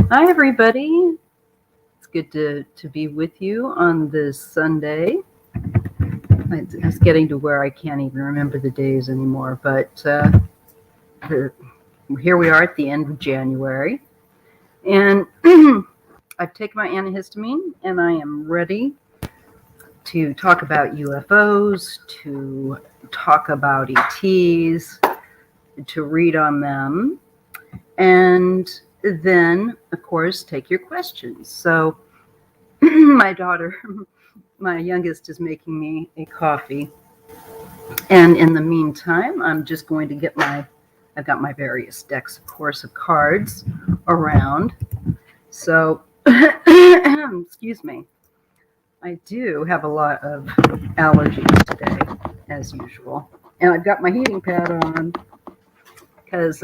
Hi, everybody. It's good to be with you on this Sunday. It's getting to where I can't even remember the days anymore, but here we are at the end of January. And I've taken my antihistamine, and I am ready to talk about UFOs, to talk about ETs, to read on them, and then, of course, take your questions. So my daughter, my youngest, is making me a coffee. And in the meantime, I'm just going to get I've got my various decks, of course, of cards around. So, excuse me. I do have a lot of allergies today, as usual. And I've got my heating pad on because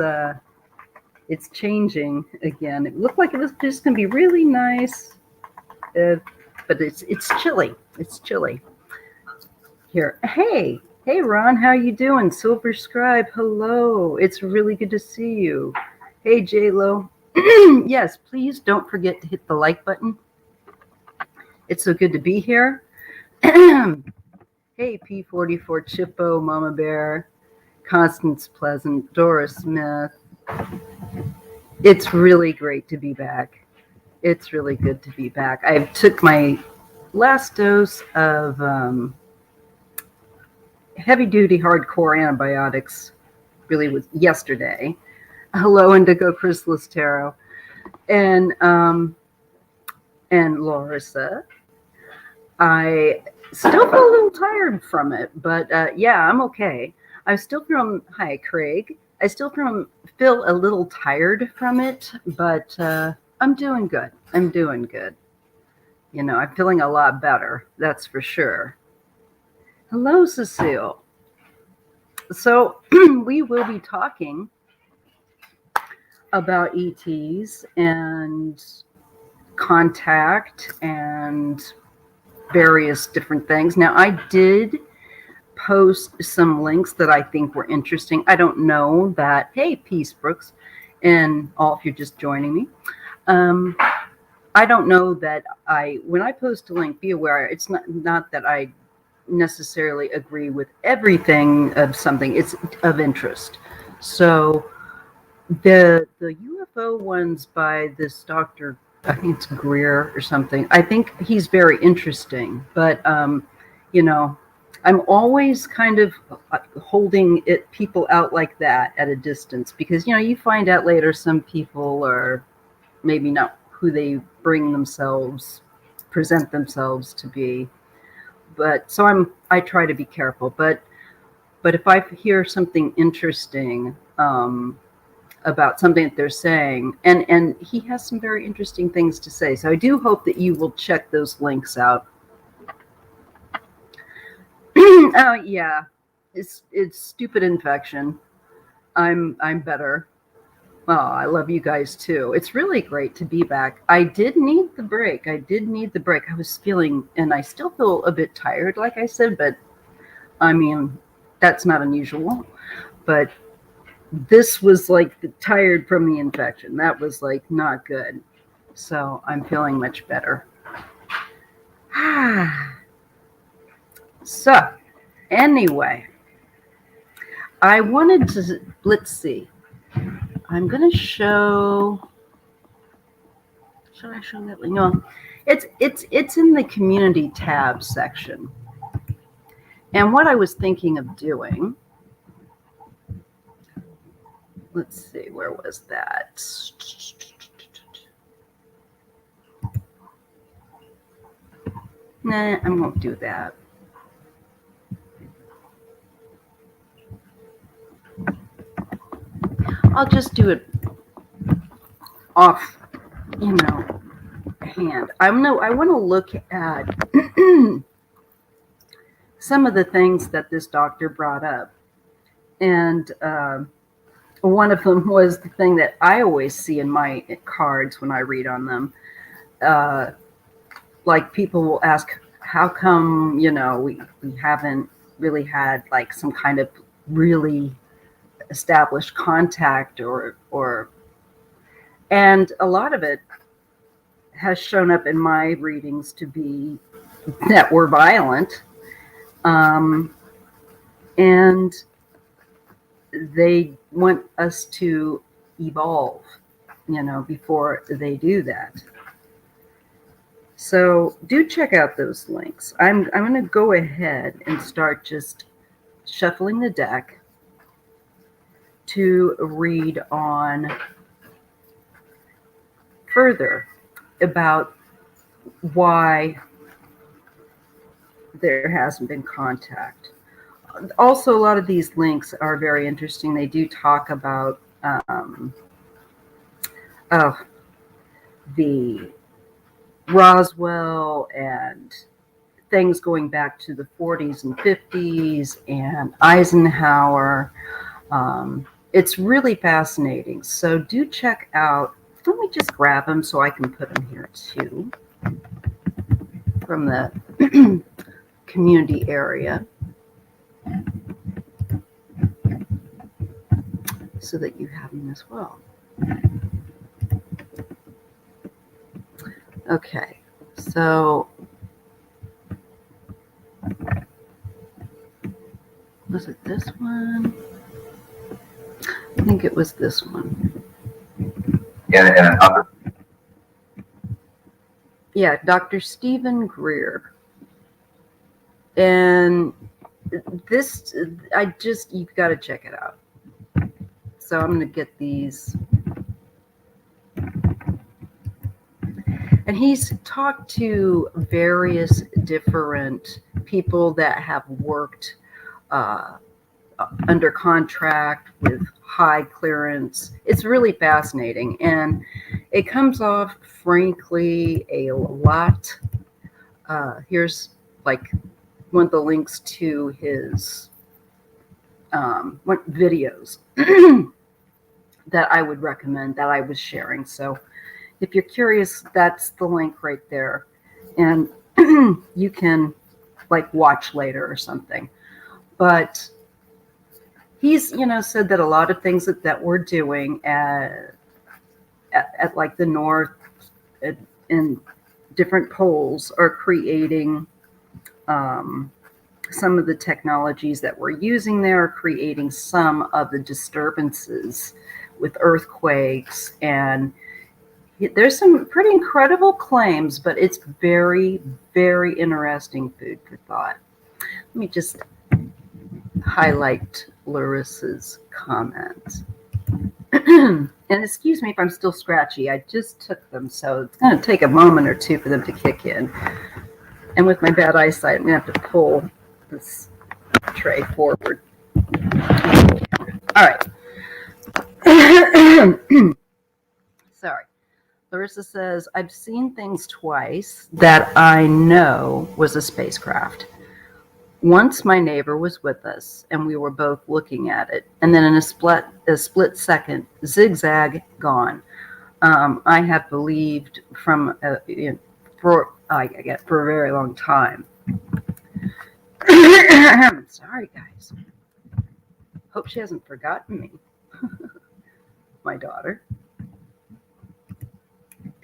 it's changing again. It looked like it was just going to be really nice, but it's chilly. It's chilly. Here. Hey, Ron, how you doing? Silver Scribe, hello. It's really good to see you. Hey, J-Lo. Yes, please don't forget to hit the like button. It's so good to be here. Hey, P44 Chippo, Mama Bear, Constance Pleasant, Doris Smith. It's really great to be back. It's really good to be back. I took my last dose of heavy-duty hardcore antibiotics, really was yesterday. Hello, Indigo Chrysalis Tarot. And Larissa. I still feel a little tired from it, but yeah, I'm okay. I still feel, hi, Craig. I still feel a little tired from it, but I'm doing good. I'm doing good. You know, I'm feeling a lot better, that's for sure. Hello, Cecile. So we will be talking about ETs and contact and various different things. Now, I did post some links that I think were interesting. I don't know that, hey, Peace Brooks, and all if you're just joining me. I don't know that when I post a link, be aware, it's not that I necessarily agree with everything of something. It's of interest. So the UFO ones by this Dr. I think it's Greer or something. I think he's very interesting, but you know, I'm always kind of holding people out like that at a distance because you find out later some people are maybe not who they present themselves to be. But so I try to be careful. But if I hear something interesting about something that they're saying, and he has some very interesting things to say, so I do hope that you will check those links out. Oh yeah, it's stupid infection. I'm better. Oh, I love you guys too. It's really great to be back. I did need the break. I was feeling, and I still feel a bit tired, like I said, but I mean, that's not unusual. But this was like tired from the infection. That was like not good. So I'm feeling much better. So anyway, I wanted to, let's see. I'm going to show, should I show that link? No, it's in the community tab section. And what I was thinking of doing, let's see, where was that? Nah, I won't do that. I'll just do it off, hand. I want to look at some of the things that this doctor brought up. And one of them was the thing that I always see in my cards when I read on them. Like people will ask, how come, we haven't really had like some kind of really established contact And a lot of it has shown up in my readings to be that we're violent. And they want us to evolve, before they do that. So do check out those links. I'm going to go ahead and start just shuffling the deck to read on further about why there hasn't been contact. Also, a lot of these links are very interesting. They do talk about the Roswell and things going back to the 40s and 50s and Eisenhower. It's really fascinating. So do check out, let me just grab them so I can put them here too, from the community area, so that you have them as well. Okay, so was it this one? I think it was this one. Yeah, Dr. Stephen Greer. And this, you've got to check it out. So I'm going to get these. And he's talked to various different people that have worked under contract with high clearance. It's really fascinating. And it comes off, frankly, a lot. Here's like one of the links to his videos that I would recommend, that I was sharing. So if you're curious, that's the link right there. And you can like watch later or something. But he's, said that a lot of things that we're doing at like the North in different poles are creating some of the technologies that we're using there, are creating some of the disturbances with earthquakes. And there's some pretty incredible claims, but it's very, very interesting food for thought. Let me just highlight Larissa's comments. And excuse me if I'm still scratchy. I just took them, so it's going to take a moment or two for them to kick in. And with my bad eyesight, I'm going to have to pull this tray forward. All right. Sorry. Larissa says, I've seen things twice that I know was a spacecraft. Once my neighbor was with us and we were both looking at it, and then in a split second, zigzag, gone. I have believed for a very long time. Sorry, guys. Hope she hasn't forgotten me. My daughter.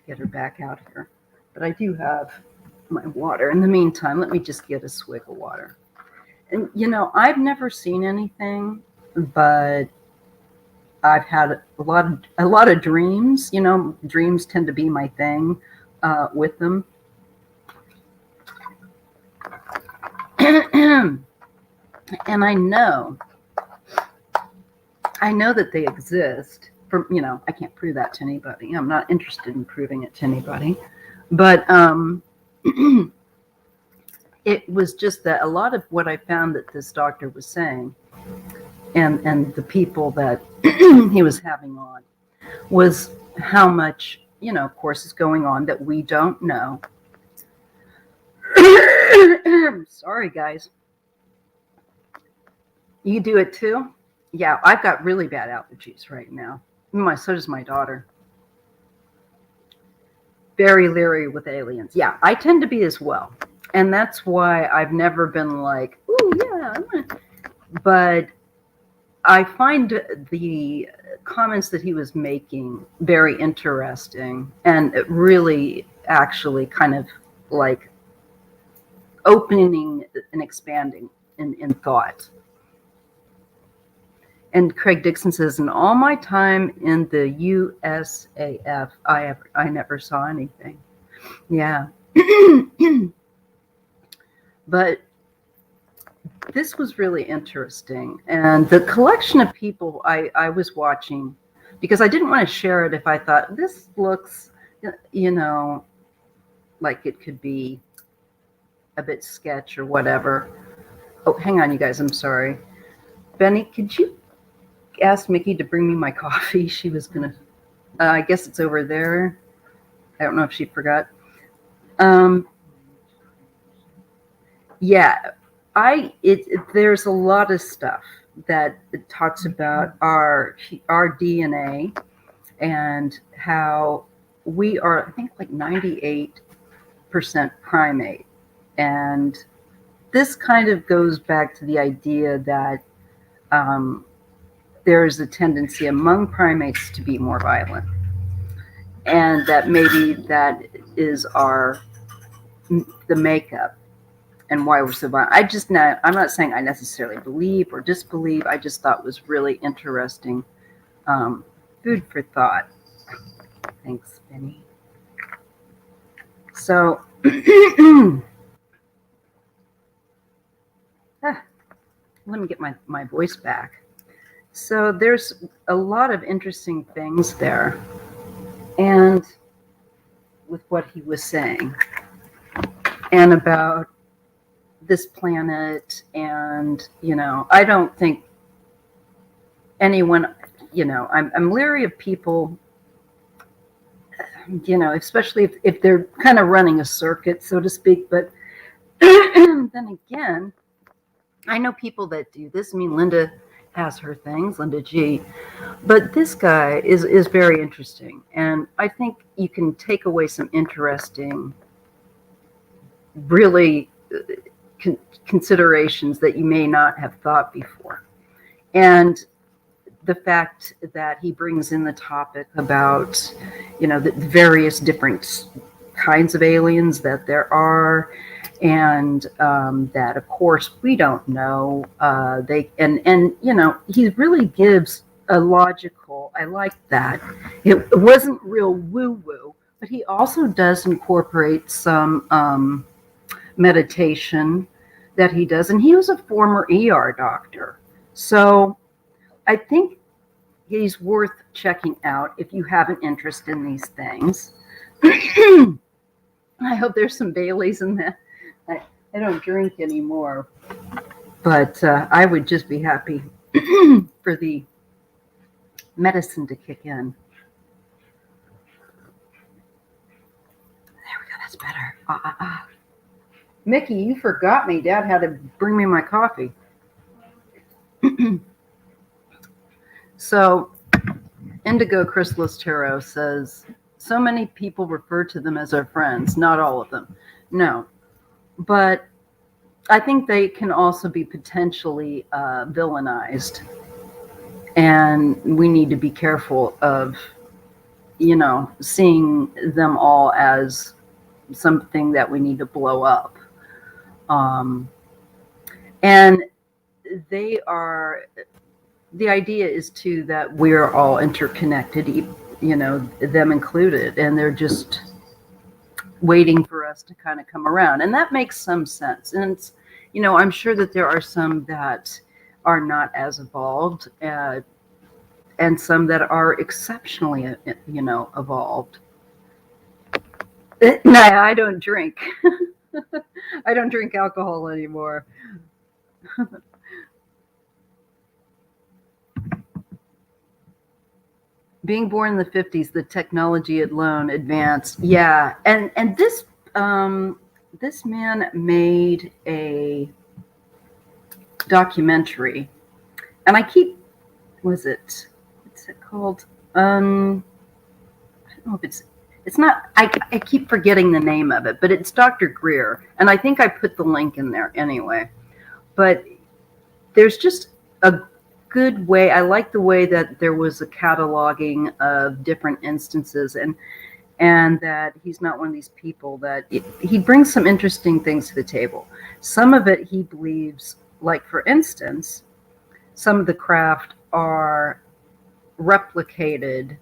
Get her back out here. But I do have my water. In the meantime, let me just get a swig of water. And I've never seen anything, but I've had a lot of dreams. Dreams tend to be my thing with them. And I know that they exist. I can't prove that to anybody. I'm not interested in proving it to anybody. But it was just that a lot of what I found that this doctor was saying, and the people that he was having on, was how much, of course, is going on that we don't know. Sorry, guys. You do it too? Yeah, I've got really bad allergies right now. So does my daughter. Very leery with aliens. Yeah, I tend to be as well. And that's why I've never been like, ooh, yeah. But I find the comments that he was making very interesting, and it really actually kind of like opening and expanding in thought. And Craig Dixon says, in all my time in the USAF, I never saw anything. Yeah. But this was really interesting. And the collection of people I was watching, because I didn't want to share it if I thought this looks, you know, like it could be a bit sketch or whatever. Oh, hang on, you guys. I'm sorry. Benny, could you ask Mickey to bring me my coffee? She was going to, I guess it's over there. I don't know if she forgot. Yeah, there's a lot of stuff that it talks about our DNA and how we are, I think, like 98% primate. And this kind of goes back to the idea that there is a tendency among primates to be more violent. And that maybe that is the makeup and why we're so violent. I'm not saying I necessarily believe or disbelieve. I just thought it was really interesting. Food for thought. Thanks, Benny. So, let me get my voice back. So there's a lot of interesting things there. And with what he was saying and about this planet, and, you know, I don't think anyone, you know, I'm leery of people, you know, especially if they're kind of running a circuit, so to speak. But then again, I know people that do this. I mean, Linda has her things, Linda G. But this guy is very interesting. And I think you can take away some interesting, really considerations that you may not have thought before. And the fact that he brings in the topic about, you know, the various different kinds of aliens that there are, and that, of course, we don't know. And you know, he really gives a logical. I like that. It wasn't real woo-woo, but he also does incorporate some meditation that he does, and he was a former ER doctor, so I think he's worth checking out if you have an interest in these things. I hope there's some Baileys in that. I don't drink anymore, but I would just be happy for the medicine to kick in. There we go. That's better. Mickey, you forgot me. Dad had to bring me my coffee. So, Indigo Chrysalis Tarot says, so many people refer to them as our friends. Not all of them. No. But I think they can also be potentially villainized. And we need to be careful of, you know, seeing them all as something that we need to blow up. And they are, the idea is too that we're all interconnected, you know, them included, and they're just waiting for us to kind of come around. And that makes some sense. And it's, you know, I'm sure that there are some that are not as evolved, and some that are exceptionally, you know, evolved. No, I don't drink. I don't drink alcohol anymore. Being born in the 50s, the technology alone advanced. Yeah, and this this man made a documentary, and what's it called? I don't know if it's not, I keep forgetting the name of it, but it's Dr. Greer, and I think I put the link in there anyway. But there's just good way. I like the way that there was a cataloging of different instances, and that he's not one of these people that he brings some interesting things to the table. Some of it he believes, like for instance, some of the craft are replicated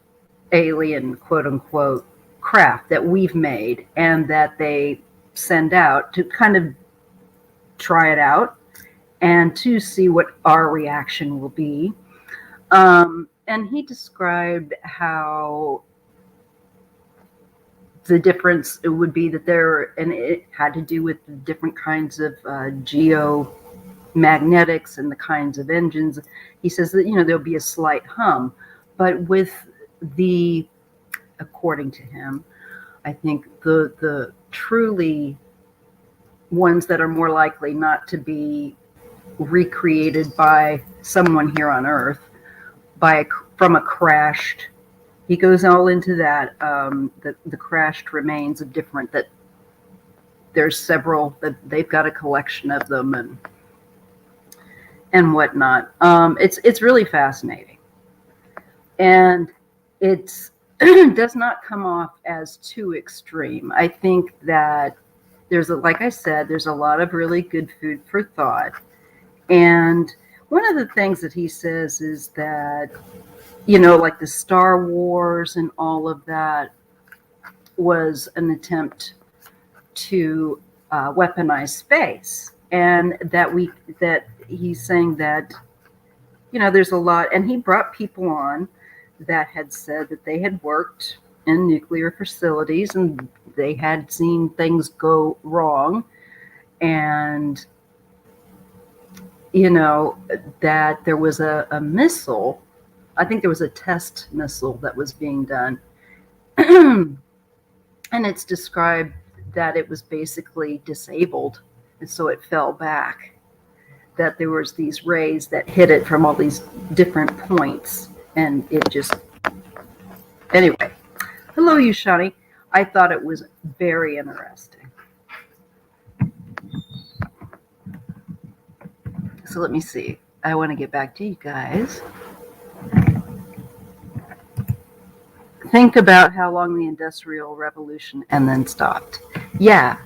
alien, quote unquote, craft that we've made and that they send out to kind of try it out and to see what our reaction will be. And he described how the difference it would be that there, and it had to do with the different kinds of geomagnetics and the kinds of engines. He says that, there'll be a slight hum, but with the, according to him, I think the truly ones that are more likely not to be recreated by someone here on Earth from a crashed. He goes all into that, the crashed remains of different, that there's several, that they've got a collection of them and whatnot. It's really fascinating. And it's does not come off as too extreme. I think that like I said, there's a lot of really good food for thought. And one of the things that he says is that, like the Star Wars and all of that was an attempt to weaponize space. And that he's saying that, there's a lot, and he brought people on that had said that they had worked in nuclear facilities and they had seen things go wrong. And, that there was a missile, I think there was a test missile that was being done. And it's described that it was basically disabled. And so it fell back, that there was these rays that hit it from all these different points. And it just, anyway, hello, Yushani. I thought it was very interesting. So let me see. I want to get back to you guys. Think about how long the Industrial Revolution and then stopped. Yeah.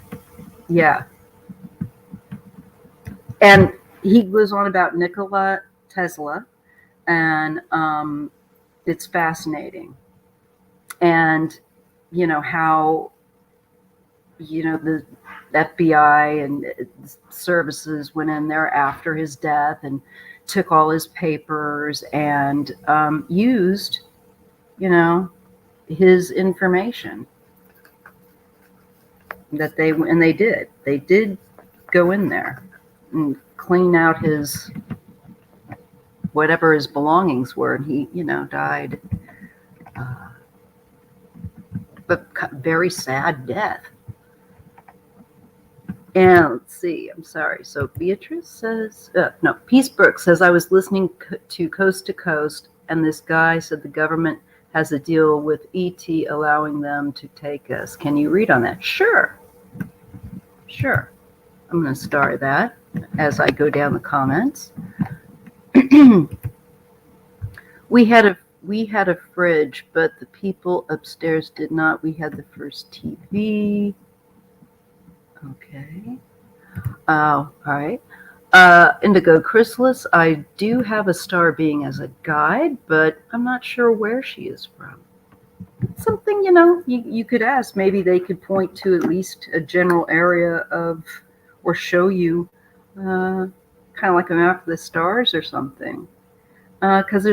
And he goes on about Nicola Tesla, and it's fascinating. And, how, the FBI and services went in there after his death and took all his papers and used, his information that they did go in there and clean out his, whatever his belongings were. And he, died, but very sad death. And let's see, I'm sorry. So Beatrice says, Peace Brooks says, I was listening to Coast to Coast, and this guy said the government has a deal with ET allowing them to take us. Can you read on that? Sure. I'm going to star that as I go down the comments. We had a fridge, but the people upstairs did not. We had the first TV. Okay. All right. Indigo Chrysalis, I do have a star being as a guide, but I'm not sure where she is from. Something, you could ask. Maybe they could point to at least a general area of, or show you kind of like a map of the stars or something. Because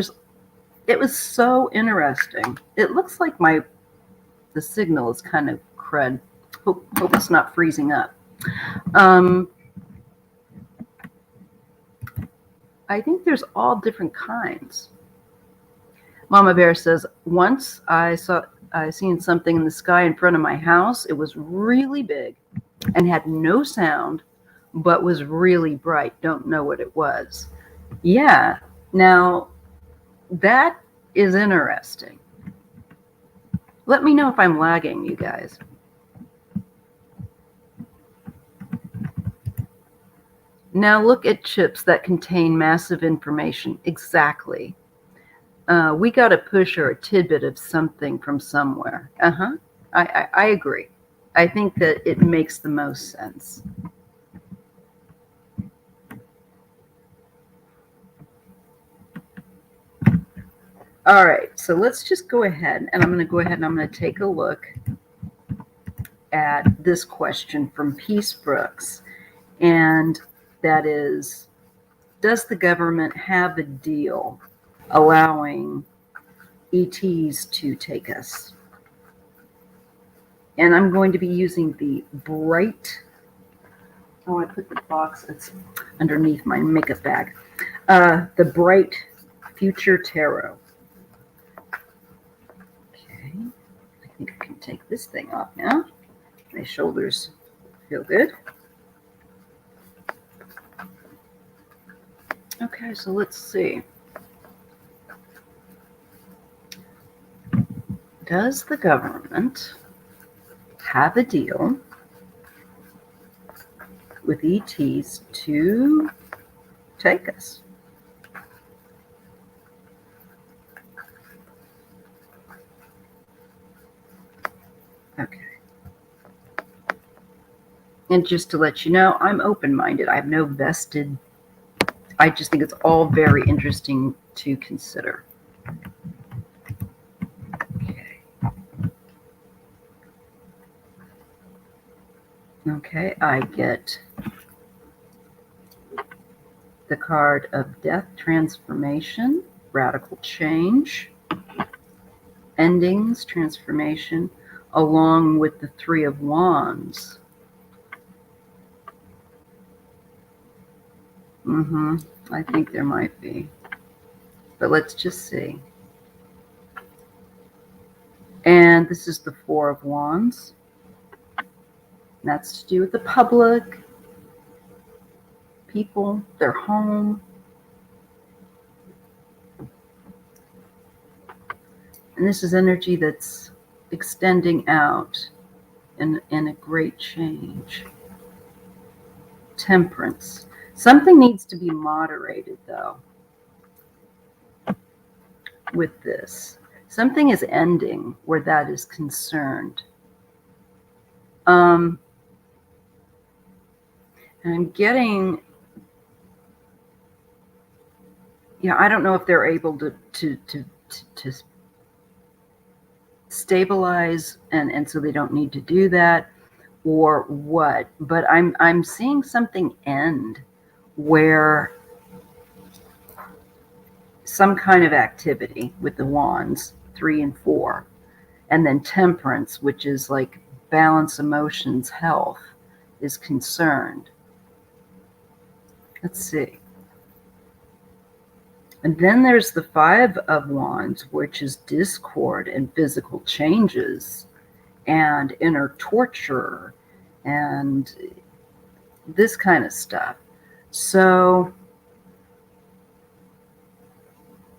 it was so interesting. It looks like the signal is kind of crud. Hope it's not freezing up. I think there's all different kinds. Mama Bear says, once I seen something in the sky in front of my house. It was really big and had no sound, but was really bright. Don't know what it was. Yeah. Now, that is interesting. Let me know if I'm lagging, you guys. Now look at chips that contain massive information. Exactly. We got a push or a tidbit of something from somewhere. I agree. I think that it makes the most sense. All right, so let's just go ahead, and I'm going to take a look at this question from Peace Brooks, and that is, does the government have a deal allowing ETs to take us? And I'm going to be using the bright, I put the box, it's underneath my makeup bag, the bright Future Tarot. Okay, I think I can take this thing off now. My shoulders feel good. Okay, so let's see. Does the government have a deal with ETs to take us? Okay. And just to let you know, I'm open-minded. I have no vested. I just think it's all very interesting to consider. Okay. Okay, I get the card of death, transformation, radical change, endings, transformation, along with the Three of Wands. I think there might be, but let's just see. And this is the Four of Wands. That's to do with the public, people, their home. And this is energy that's extending out in a great change. Temperance. Something needs to be moderated, though, with this. Something is ending where that is concerned. And I'm getting, I don't know if they're able to stabilize, and so they don't need to do that, or what. But I'm seeing something end where some kind of activity with the wands, 3 and 4, and then temperance, which is like balance, emotions, health, is concerned. Let's see. And then there's the 5 of Wands, which is discord and physical changes and inner torture and this kind of stuff. So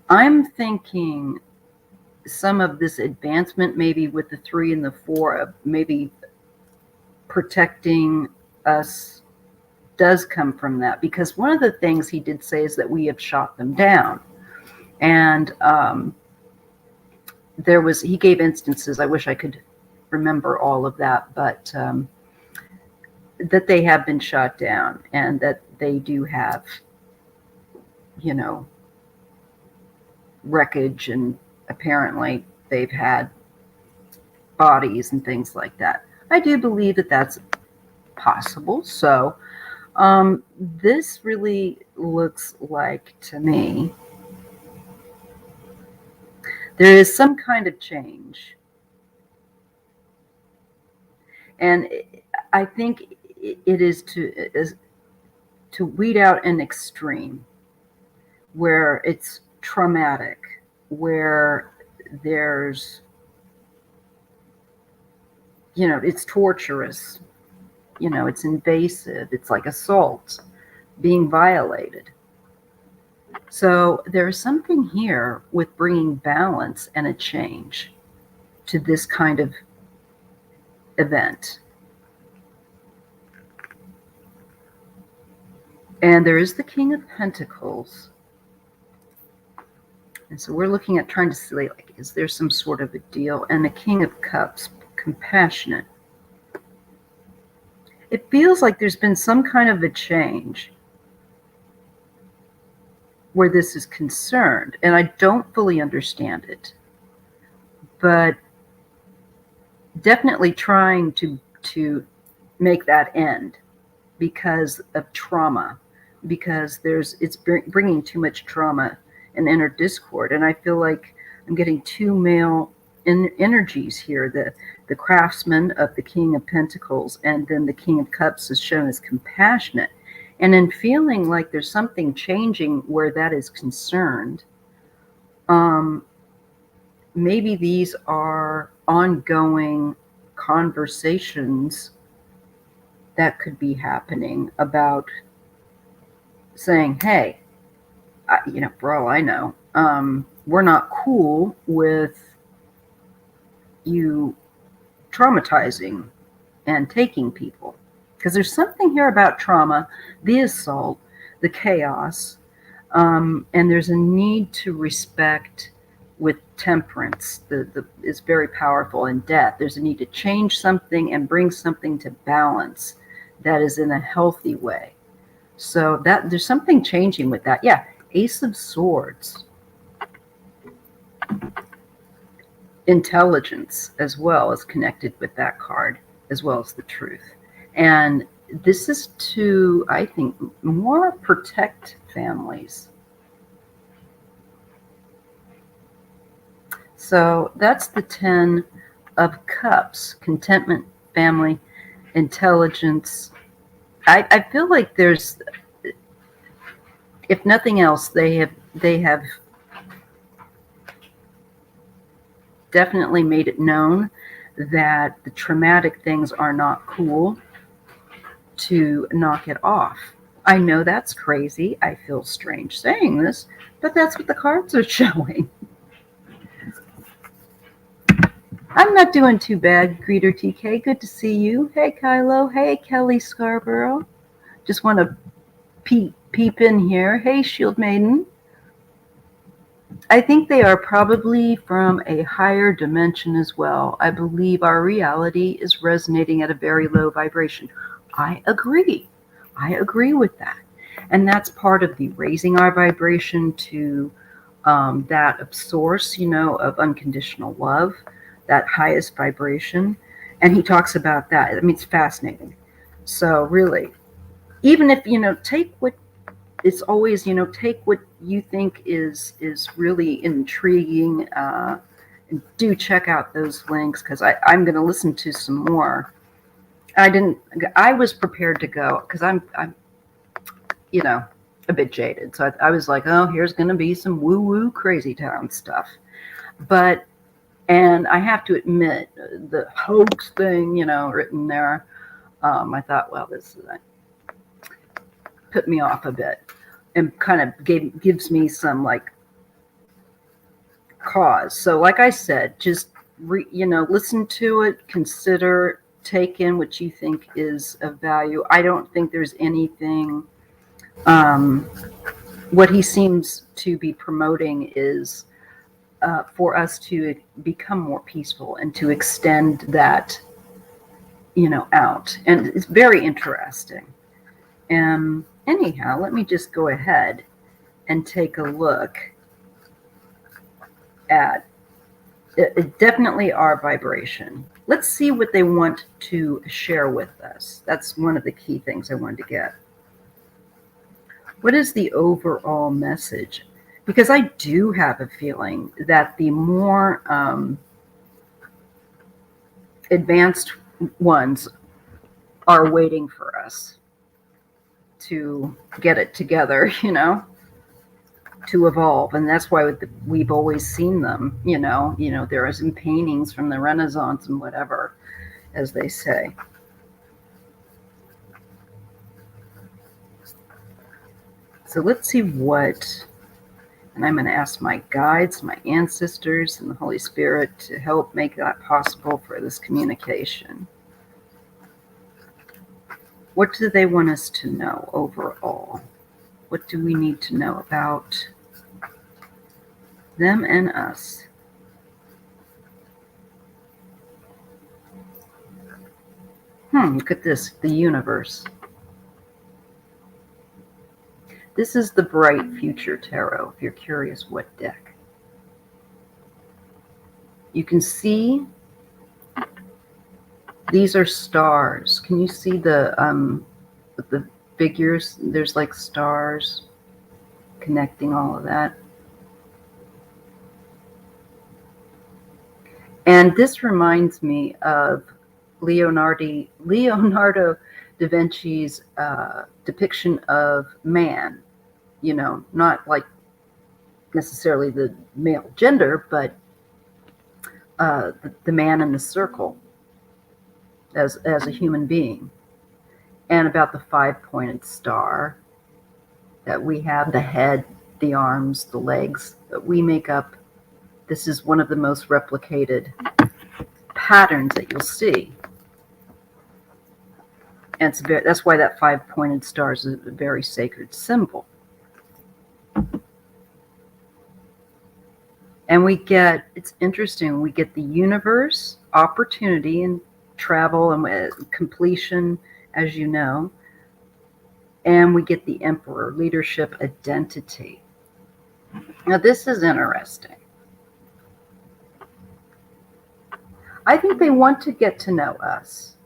I'm thinking some of this advancement, maybe with the 3 and the 4, of maybe protecting us, does come from that. Because one of the things he did say is that we have shot them down. And he gave instances, I wish I could remember all of that, but that they have been shot down and that they do have, wreckage, and apparently they've had bodies and things like that. I do believe that that's possible. So this really looks like, to me, there is some kind of change. And I think it is to weed out an extreme where it's traumatic, where there's, it's torturous, it's invasive, it's like assault, being violated. So there's something here with bringing balance and a change to this kind of event. And there is the King of Pentacles. And so we're looking at trying to see, like, is there some sort of a deal? And the King of Cups, compassionate. It feels like there's been some kind of a change where this is concerned. And I don't fully understand it. But definitely trying to make that end because of trauma, because it's bringing too much trauma and inner discord. And I feel like I'm getting two male energies here, the craftsman of the King of Pentacles, and then the King of Cups is shown as compassionate. And in feeling like there's something changing where that is concerned, maybe these are ongoing conversations that could be happening about saying, hey, for all I know, we're not cool with you traumatizing and taking people. Because there's something here about trauma, the assault, the chaos, and there's a need to respect with temperance. Is very powerful in death. There's a need to change something and bring something to balance that is in a healthy way. So that there's something changing with that. Yeah, Ace of Swords. Intelligence as well is connected with that card, as well as the truth. And this is to, I think, more protect families. So that's the 10 of Cups, contentment, family, intelligence. I feel like there's, if nothing else, they have definitely made it known that the traumatic things are not cool, to knock it off. I know that's crazy. I feel strange saying this, but that's what the cards are showing. I'm not doing too bad, Greeter TK. Good to see you. Hey, Kylo. Hey, Kelly Scarborough. Just want to peep in here. Hey, Shield Maiden. I think they are probably from a higher dimension as well. I believe our reality is resonating at a very low vibration. I agree. I agree with that. And that's part of the raising our vibration to that of source, of unconditional love, that highest vibration. And he talks about that. I mean, it's fascinating. So really, even if, take what, it's always, take what you think is really intriguing. And do check out those links, because I'm going to listen to some more. I was prepared to go because I'm a bit jaded. So I was like, oh, here's going to be some woo-woo crazy town stuff. And I have to admit, the hoax thing, written there, I thought, well, this put me off a bit and kind of gives me some cause. So like I said, just, listen to it, consider, take in what you think is of value. I don't think there's anything, what he seems to be promoting is for us to become more peaceful and to extend that, out. And it's very interesting. Anyhow, let me just go ahead and take a look at definitely our vibration. Let's see what they want to share with us. That's one of the key things I wanted to get. What is the overall message? Because I do have a feeling that the more advanced ones are waiting for us to get it together, to evolve. And that's why we've always seen them, there are some paintings from the Renaissance and whatever, as they say. So let's see what, and I'm going to ask my guides, my ancestors, and the Holy Spirit to help make that possible for this communication. What do they want us to know overall? What do we need to know about them and us? Look at this, the universe. This is the Bright Future Tarot, if you're curious what deck. You can see these are stars. Can you see the figures? There's like stars connecting all of that. And this reminds me of Leonardo da Vinci's depiction of man, you know, not like necessarily the male gender, but the man in the circle as a human being. And about the 5-pointed star that we have, the head, the arms, the legs, that we make up. This is one of the most replicated patterns that you'll see. And that's why that 5-pointed star is a very sacred symbol. And we get, it's interesting, we get the universe, opportunity, and travel, and completion, as you know. And we get the Emperor, leadership, identity. Now, this is interesting. I think they want to get to know us.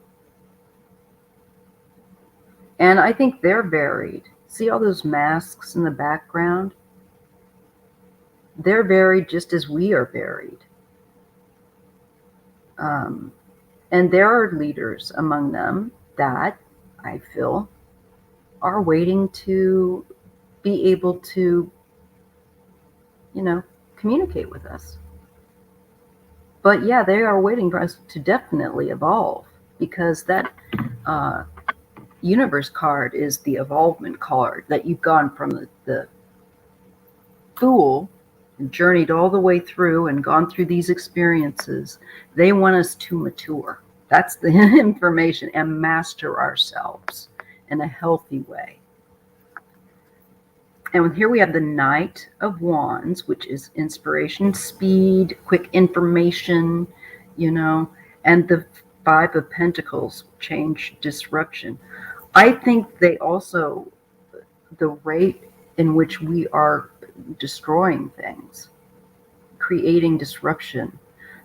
And I think they're varied. See all those masks in the background? They're varied just as we are varied. And there are leaders among them that I feel are waiting to be able to, you know, communicate with us. But yeah, they are waiting for us to definitely evolve, because that universe card is the evolvement card, that you've gone from the fool and journeyed all the way through and gone through these experiences. They want us to mature. That's the information, and master ourselves in a healthy way. And here we have the Knight of Wands, which is inspiration, speed, quick information, you know, and the 5 of Pentacles, change, disruption. I think they also, the rate in which we are destroying things, creating disruption,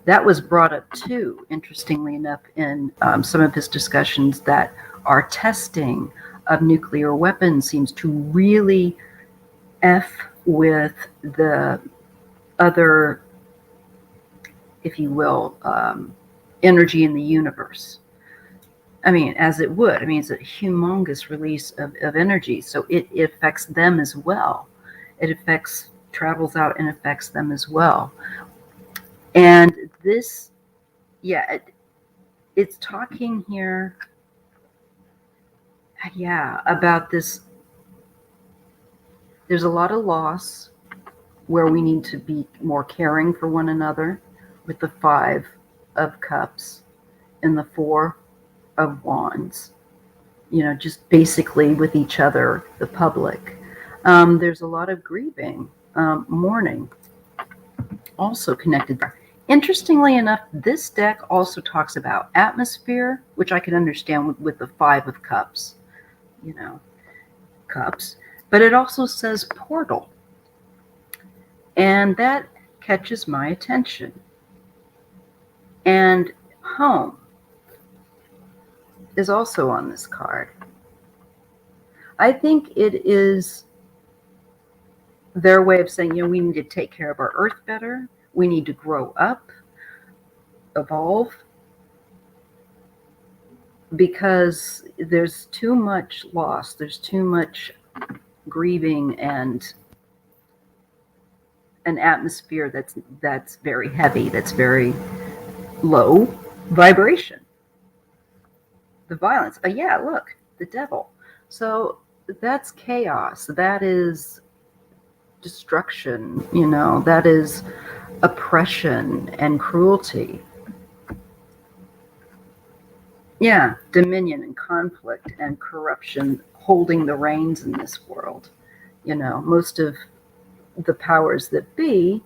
that was brought up too, interestingly enough, in some of his discussions, that our testing of nuclear weapons seems to really F with the other, if you will, energy in the universe. I mean, as it would. I mean, it's a humongous release of energy. So it affects them as well. It travels out and affects them as well. And this, yeah, it's talking here, yeah, about this. There's a lot of loss where we need to be more caring for one another, with the 5 of Cups and the 4 of Wands, you know, just basically with each other, the public. There's a lot of grieving, mourning, also connected there. Interestingly enough, this deck also talks about atmosphere, which I can understand with the 5 of Cups, you know, cups. But it also says portal. And that catches my attention. And home is also on this card. I think it is their way of saying, you know, we need to take care of our earth better. We need to grow up, evolve, because there's too much loss. There's too much grieving and an atmosphere that's very heavy, that's very low vibration. The violence. Yeah, look, the devil. So that's chaos. That is destruction, you know, that is oppression and cruelty. Yeah, dominion and conflict and corruption holding the reins in this world. Most of the powers that be,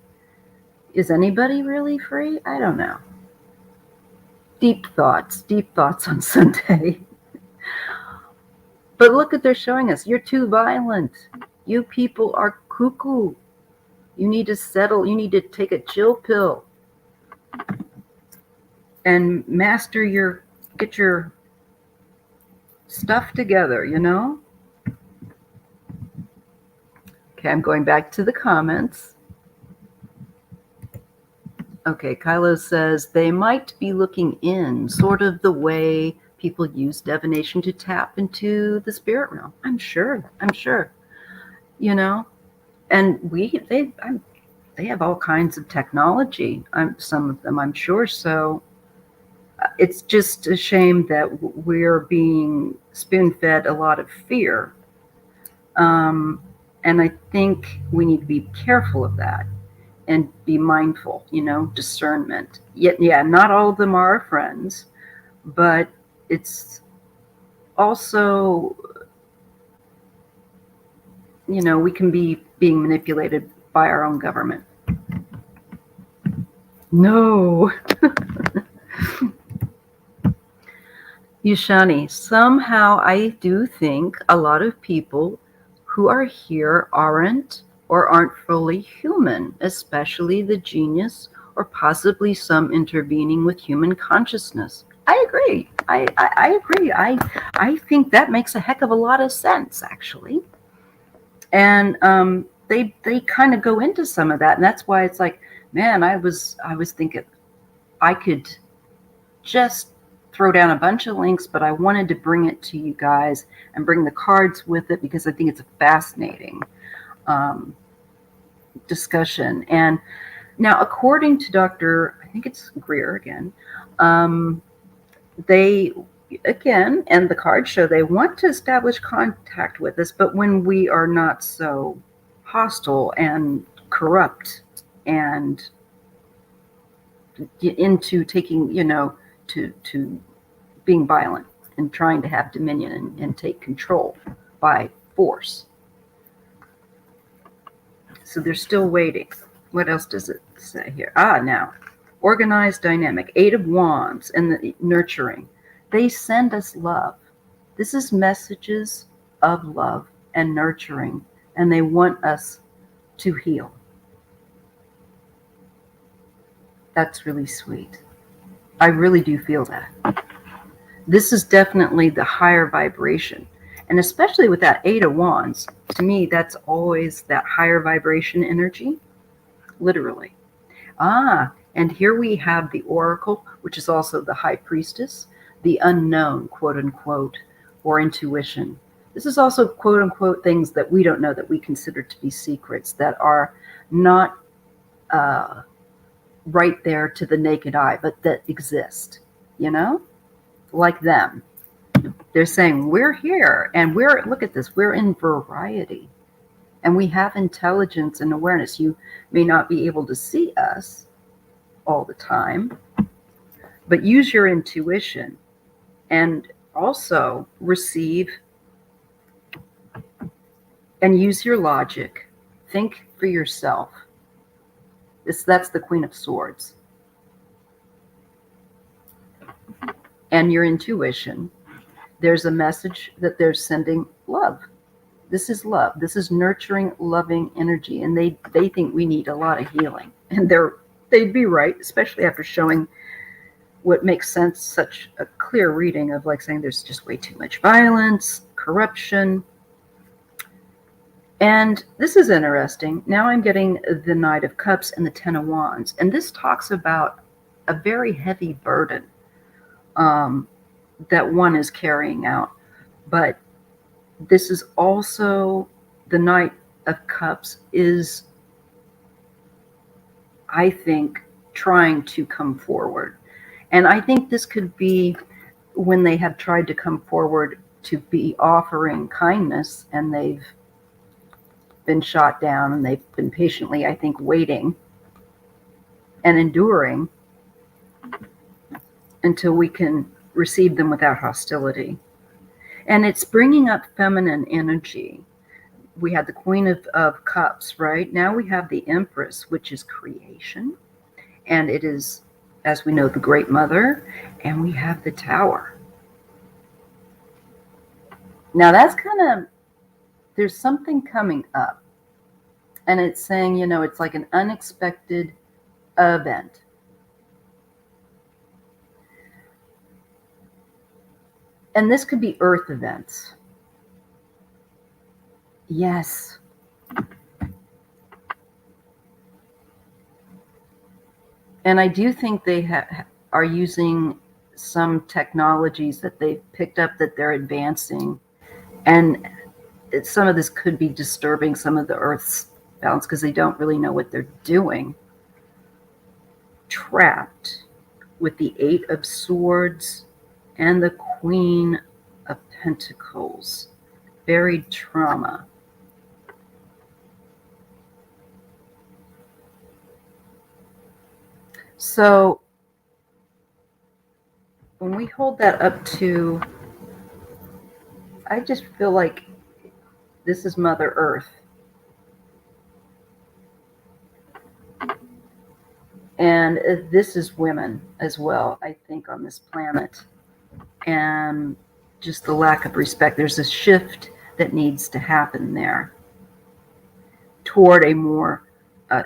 is anybody really free? I don't know. Deep thoughts on Sunday. But look what they're showing us. You're too violent. You people are cuckoo. You need to settle. You need to take a chill pill and get your stuff together, Okay, I'm going back to the comments. Okay, Kylo says they might be looking in, sort of the way people use divination to tap into the spirit realm. I'm sure. And they have all kinds of technology. Some of them, I'm sure. So it's just a shame that we're being spoon-fed a lot of fear. And I think we need to be careful of that and be mindful, discernment. Yet, yeah, not all of them are our friends, but it's also, we can be being manipulated by our own government. No. Yushani, somehow I do think a lot of people who are here aren't fully human, especially the genius or possibly some intervening with human consciousness. I agree. I agree. I think that makes a heck of a lot of sense, actually. And they kind of go into some of that, and that's why it's like, man, I was thinking I could just throw down a bunch of links, but I wanted to bring it to you guys and bring the cards with it because I think it's a fascinating discussion. And now, according to Dr. I think it's Greer again, they again, and the cards show they want to establish contact with us, but when we are not so hostile and corrupt and into taking, to being violent and trying to have dominion and take control by force. So they're still waiting. What else does it say here? Now, organized, dynamic, 8 of Wands, and the nurturing. They send us love. This is messages of love and nurturing, and they want us to heal. That's really sweet. I really do feel that. This is definitely the higher vibration. And especially with that 8 of Wands, to me, that's always that higher vibration energy, literally. And here we have the Oracle, which is also the High Priestess, the unknown, quote unquote, or intuition. This is also, quote unquote, things that we don't know that we consider to be secrets that are not right there to the naked eye, but that exist, like them. They're saying, we're here, and look at this, we're in variety, and we have intelligence and awareness. You may not be able to see us all the time, but use your intuition and also receive and use your logic. Think for yourself. That's the Queen of Swords. And your intuition. There's a message that they're sending love. This is love. This is nurturing, loving energy. And they think we need a lot of healing. And they'd be right, especially after showing what makes sense, such a clear reading of like saying there's just way too much violence, corruption. And this is interesting. Now I'm getting the Knight of Cups and the 10 of Wands. And this talks about a very heavy burden that one is carrying out. But this is also, the Knight of Cups is, I think, trying to come forward. And I think this could be when they have tried to come forward to be offering kindness, and they've been shot down, and they've been patiently, I think, waiting and enduring until we can receive them without hostility. And it's bringing up feminine energy. We had the Queen of Cups, right? Now we have the Empress, which is creation. And it is, as we know, the Great Mother. And we have the Tower. Now that's kind of, there's something coming up. And it's saying, you know, it's like an unexpected event. And this could be Earth events. Yes. And I do think they are using some technologies that they've picked up that they're advancing. And some of this could be disturbing some of the Earth's balance because they don't really know what they're doing. Trapped with the 8 of Swords and the Queen of Pentacles. Buried trauma. So when we hold that up to, I just feel like this is Mother Earth. And this is women as well, I think, on this planet. And just the lack of respect. There's a shift that needs to happen there toward a more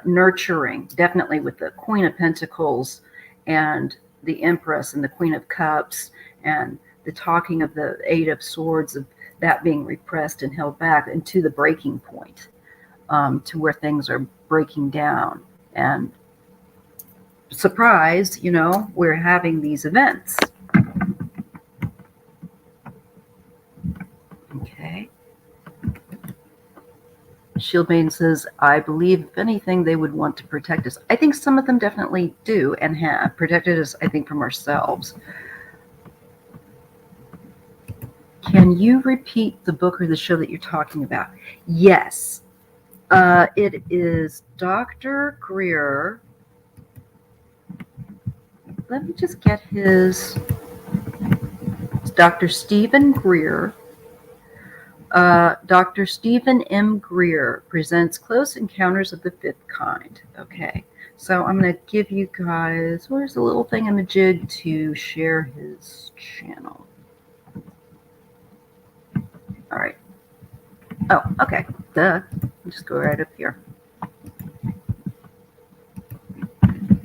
nurturing, definitely with the Queen of Pentacles and the Empress and the Queen of Cups and the talking of the 8 of Swords, of that being repressed and held back, and to the breaking point, to where things are breaking down. And surprise, you know, we're having these events. Okay. Shield Maiden says, I believe, if anything, they would want to protect us. I think some of them definitely do and have protected us, I think, from ourselves. Can you repeat the book or the show that you're talking about? Yes. It is Dr. Greer. Let me just get his. It's Dr. Stephen Greer. Dr. Stephen M. Greer presents Close Encounters of the Fifth Kind. Okay, so I'm going to give you guys, where's the little thing in the jig to share his channel? All right. Oh, okay. Duh. I'll just go right up here.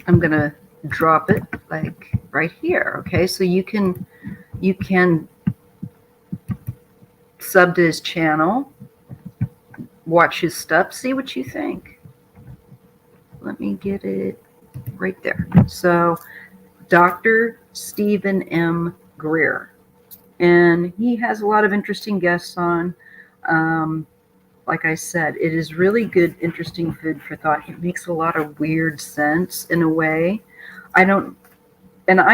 I'm going to drop it like right here. Okay, so you can sub to his channel, watch his stuff, see what you think. Let me get it right there. So Dr. Stephen M. Greer, and he has a lot of interesting guests on. Like I said, it is really good, interesting food for thought. It makes a lot of weird sense in a way. I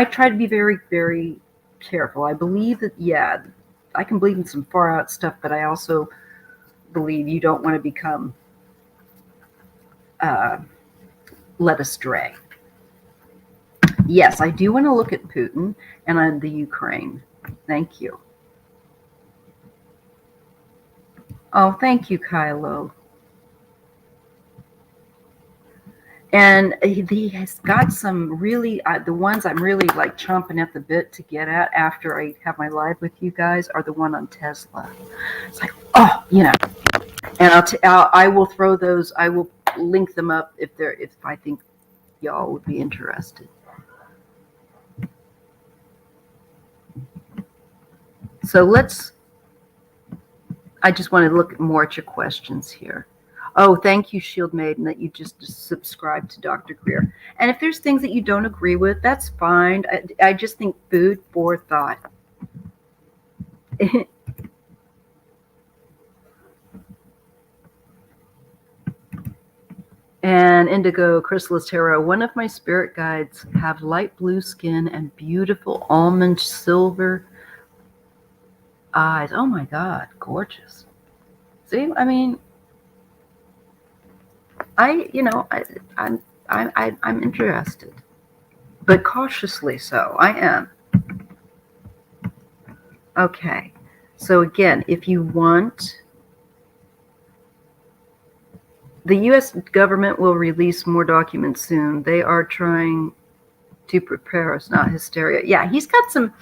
try to be very, very careful. I believe that, yeah, I can believe in some far out stuff, but I also believe you don't want to become led astray. Yes, I do want to look at Putin and the Ukraine. Thank you. Oh, thank you, Kylo. And he has got some really, the ones I'm really like chomping at the bit to get at after I have my live with you guys are the one on Tesla. It's like, oh, you know, and I will throw those, I will link them up if I think y'all would be interested. So I just want to look more at your questions here. Oh, thank you, Shield Maiden, that you just subscribed to Dr. Greer. And if there's things that you don't agree with, that's fine. I just think food for thought. And Indigo Chrysalis Tarot, one of my spirit guides have light blue skin and beautiful almond silver eyes. Oh my God, gorgeous. See, I mean, I'm interested, but cautiously so. I am. Okay. So again, if you want, the U.S. government will release more documents soon. They are trying to prepare us, not hysteria. Yeah, he's got some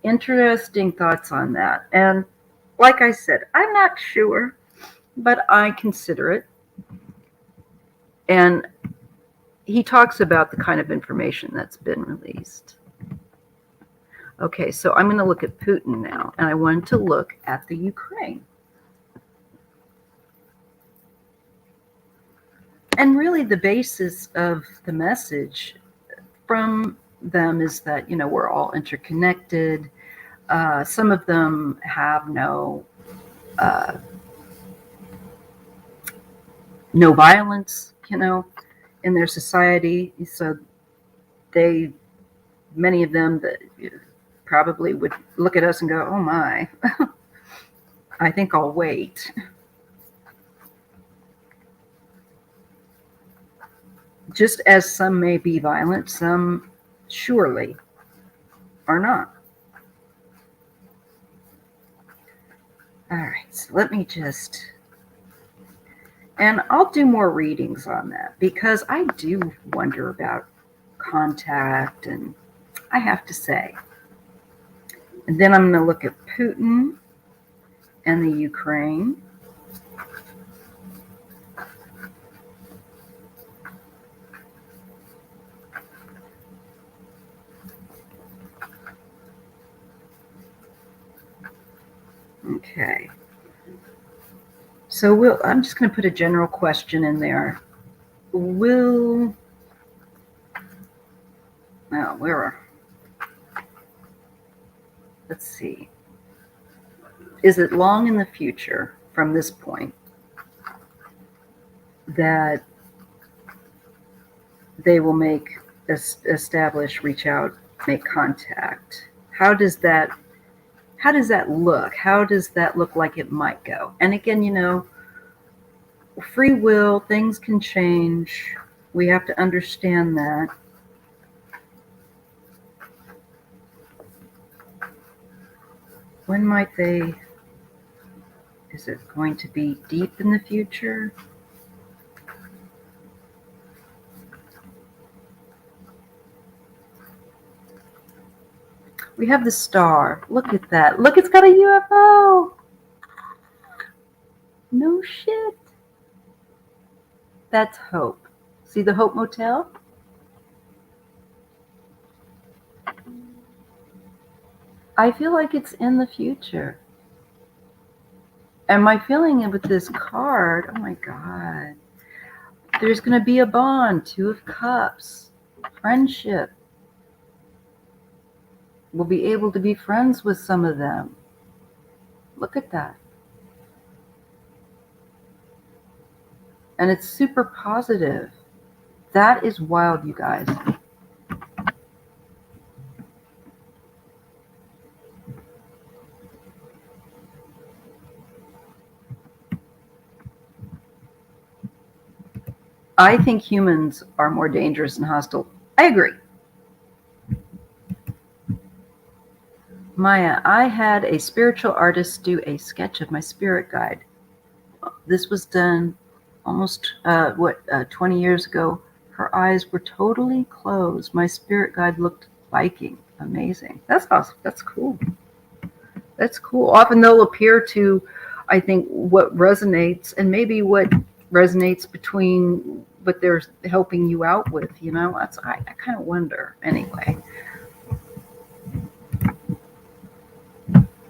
interesting thoughts on that. And like I said, I'm not sure, but I consider it. And he talks about the kind of information that's been released. Okay, so I'm going to look at Putin now, and I wanted to look at the Ukraine. And really the basis of the message from them is that, we're all interconnected. Some of them have no violence, in their society. So many of them that probably would look at us and go, oh my, I think I'll wait. Just as some may be violent, some surely are not. All right, so let me and I'll do more readings on that because I do wonder about contact, and I have to say. And then I'm going to look at Putin and the Ukraine. Okay. So I'm just going to put a general question in there. Let's see. Is it long in the future from this point that they will reach out, make contact? How does that look? How does that look like it might go? And again, free will, things can change. We have to understand that. When might they? Is it going to be deep in the future? We have the star. Look at that. Look, it's got a UFO. No shit. That's hope. See the Hope Motel? I feel like it's in the future. And my feeling with this card, oh my God, there's going to be a bond, 2 of Cups, friendship. We'll be able to be friends with some of them. Look at that. And it's super positive. That is wild, you guys. I think humans are more dangerous and hostile. I agree. Maya, I had a spiritual artist do a sketch of my spirit guide. This was done almost, 20 years ago. Her eyes were totally closed. My spirit guide looked Viking. Amazing. That's awesome. That's cool. That's cool. Often they'll appear to, I think, what resonates, and maybe what resonates between what they're helping you out with, I kind of wonder anyway.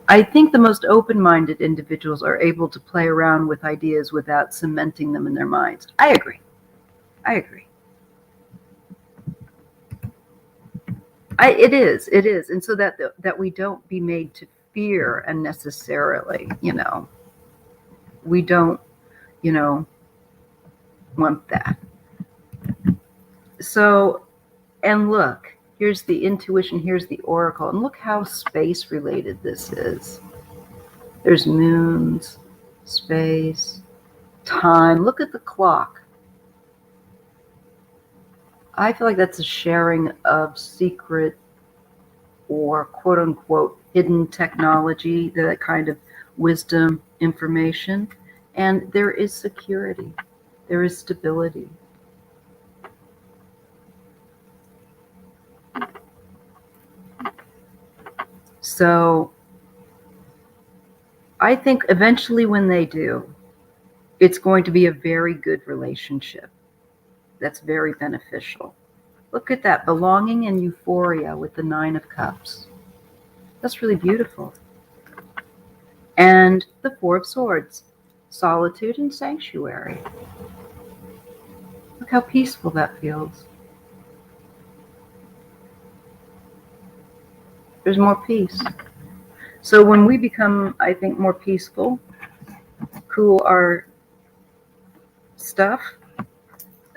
I think the most open-minded individuals are able to play around with ideas without cementing them in their minds. I agree. It is. And so that we don't be made to fear unnecessarily, we don't, want that. So, and look, here's the intuition, here's the oracle, and look how space related this is. There's moons, space, time. Look at the clock. I feel like that's a sharing of secret or quote unquote hidden technology, that kind of wisdom, information, and there is security, there is stability. So I think eventually when they do, it's going to be a very good relationship that's very beneficial. Look at that, belonging and euphoria with the Nine of Cups. That's really beautiful. And the Four of Swords, solitude and sanctuary. Look how peaceful that feels. There's more peace. So when we become, I think, more peaceful, cool our stuff,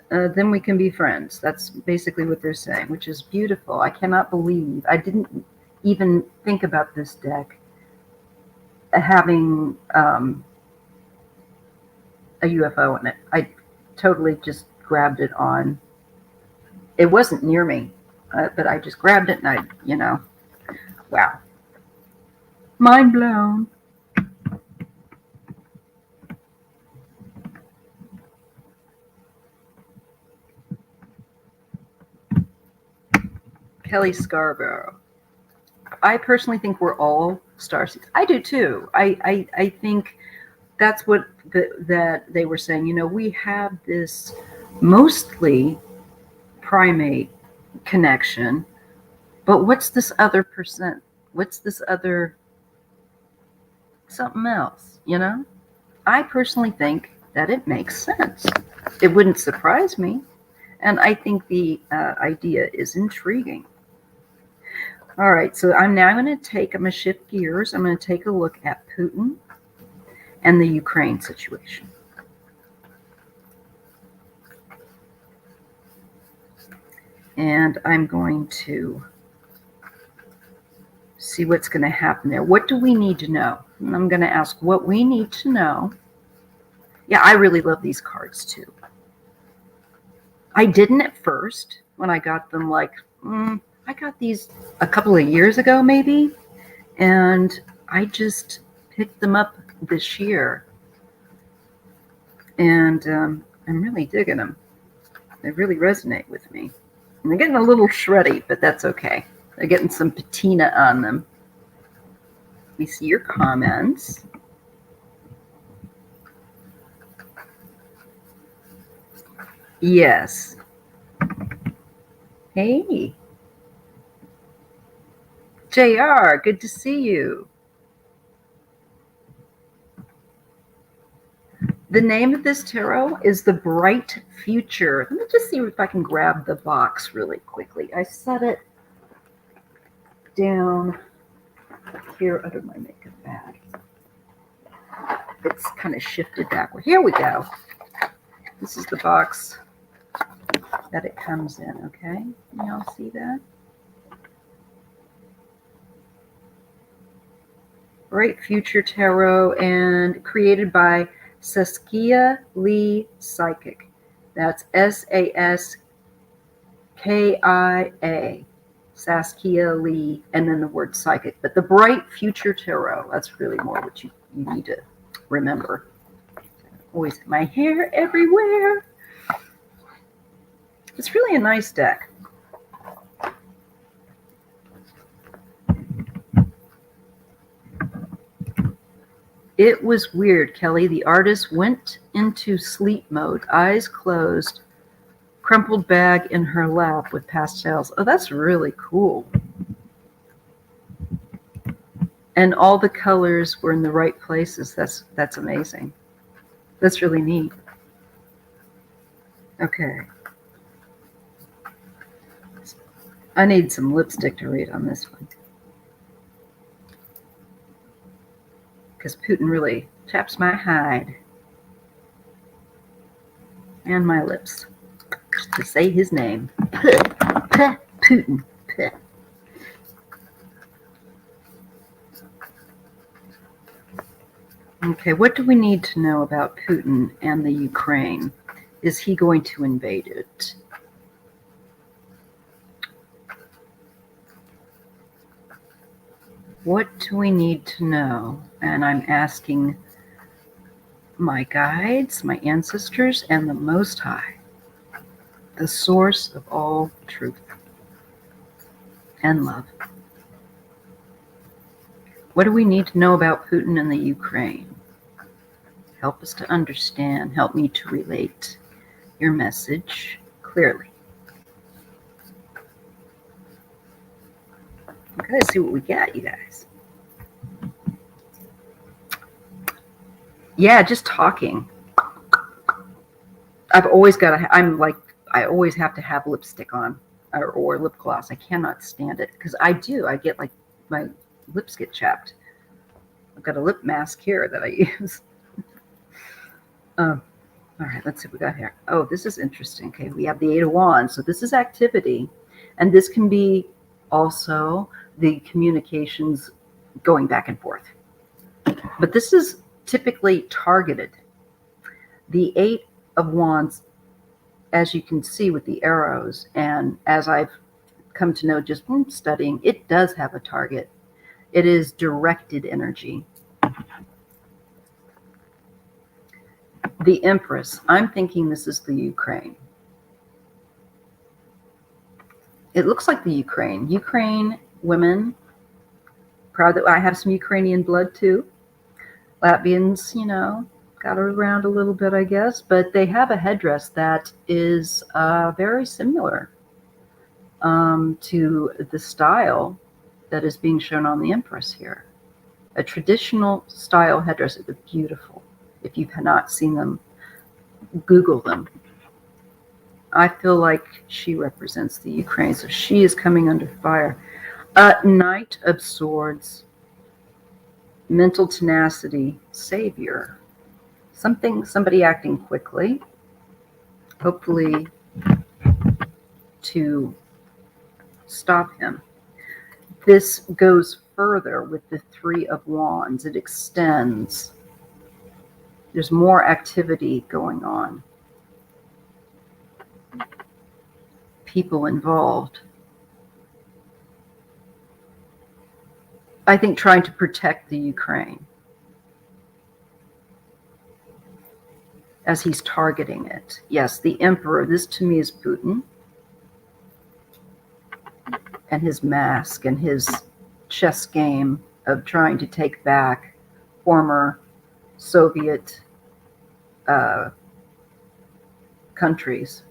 then we can be friends. That's basically what they're saying, which is beautiful. I cannot believe, I didn't even think about this deck having a UFO in it. I totally just grabbed it on. It wasn't near me, but I just grabbed it and wow. Mind blown. Kelly Scarborough. I personally think we're all starseeds. I do too. I think that's what that they were saying. We have this mostly primate connection, but what's this other percent? What's this other something else? I personally think that it makes sense. It wouldn't surprise me, and I think the idea is intriguing. All right, so I'm going to shift gears. I'm going to take a look at Putin and the Ukraine situation. And I'm going to see what's going to happen there. What do we need to know? And I'm going to ask what we need to know. Yeah, I really love these cards too. I didn't at first when I got them, I got these a couple of years ago maybe, and I just picked them up this year. And I'm really digging them. They really resonate with me. And they're getting a little shreddy, but that's okay. They're getting some patina on them. Let me see your comments. Yes. Hey. JR, good to see you. The name of this tarot is The Bright Future. Let me just see if I can grab the box really quickly. I set it down here under my makeup bag. It's kind of shifted backward. Here we go. This is the box that it comes in, okay? Y'all see that? Bright Future Tarot, and created by Saskia Lee Psychic. That's Saskiia. Saskia Lee, and then the word psychic. But the Bright Future Tarot, that's really more what you need to remember. Always my hair everywhere. It's really a nice deck. It was weird, Kelly. The artist went into sleep mode, eyes closed, crumpled bag in her lap with pastels. Oh, that's really cool. And all the colors were in the right places. That's amazing. That's really neat. Okay. I need some lipstick to read on this one. Because Putin really chaps my hide and my lips just to say his name. Putin. Okay, what do we need to know about Putin and the Ukraine? Is he going to invade it? What do we need to know? And I'm asking my guides, my ancestors, and the Most High, the source of all truth and love. What do we need to know about Putin and the Ukraine? Help us to understand. Help me to relate your message clearly. Okay, let's see what we got, you guys. Yeah, just talking. I've always got to, I always have to have lipstick on or lip gloss. I cannot stand it because I get like, my lips get chapped. I've got a lip mask here that I use. All right, let's see what we got here. Oh, this is interesting. Okay, we have the Eight of Wands. So this is activity. And this can be also the communications going back and forth. But this is typically targeted. The Eight of Wands, as you can see with the arrows, and as I've come to know just from studying, it does have a target. It is directed energy. The Empress, I'm thinking this is the Ukraine. It looks like the Ukraine. Ukraine women, proud that I have some Ukrainian blood too. Latvians, got around a little bit, I guess, but they have a headdress that is very similar to the style that is being shown on the Empress here. A traditional style headdress. It's beautiful. If you've not seen them, Google them. I feel like she represents the Ukraine, so she is coming under fire. Knight of Swords, mental tenacity, savior. Somebody acting quickly, hopefully to stop him. This goes further with the Three of Wands. It extends. There's more activity going on. People involved. I think trying to protect the Ukraine as he's targeting it. Yes, the Emperor. This to me is Putin and his mask and his chess game of trying to take back former Soviet countries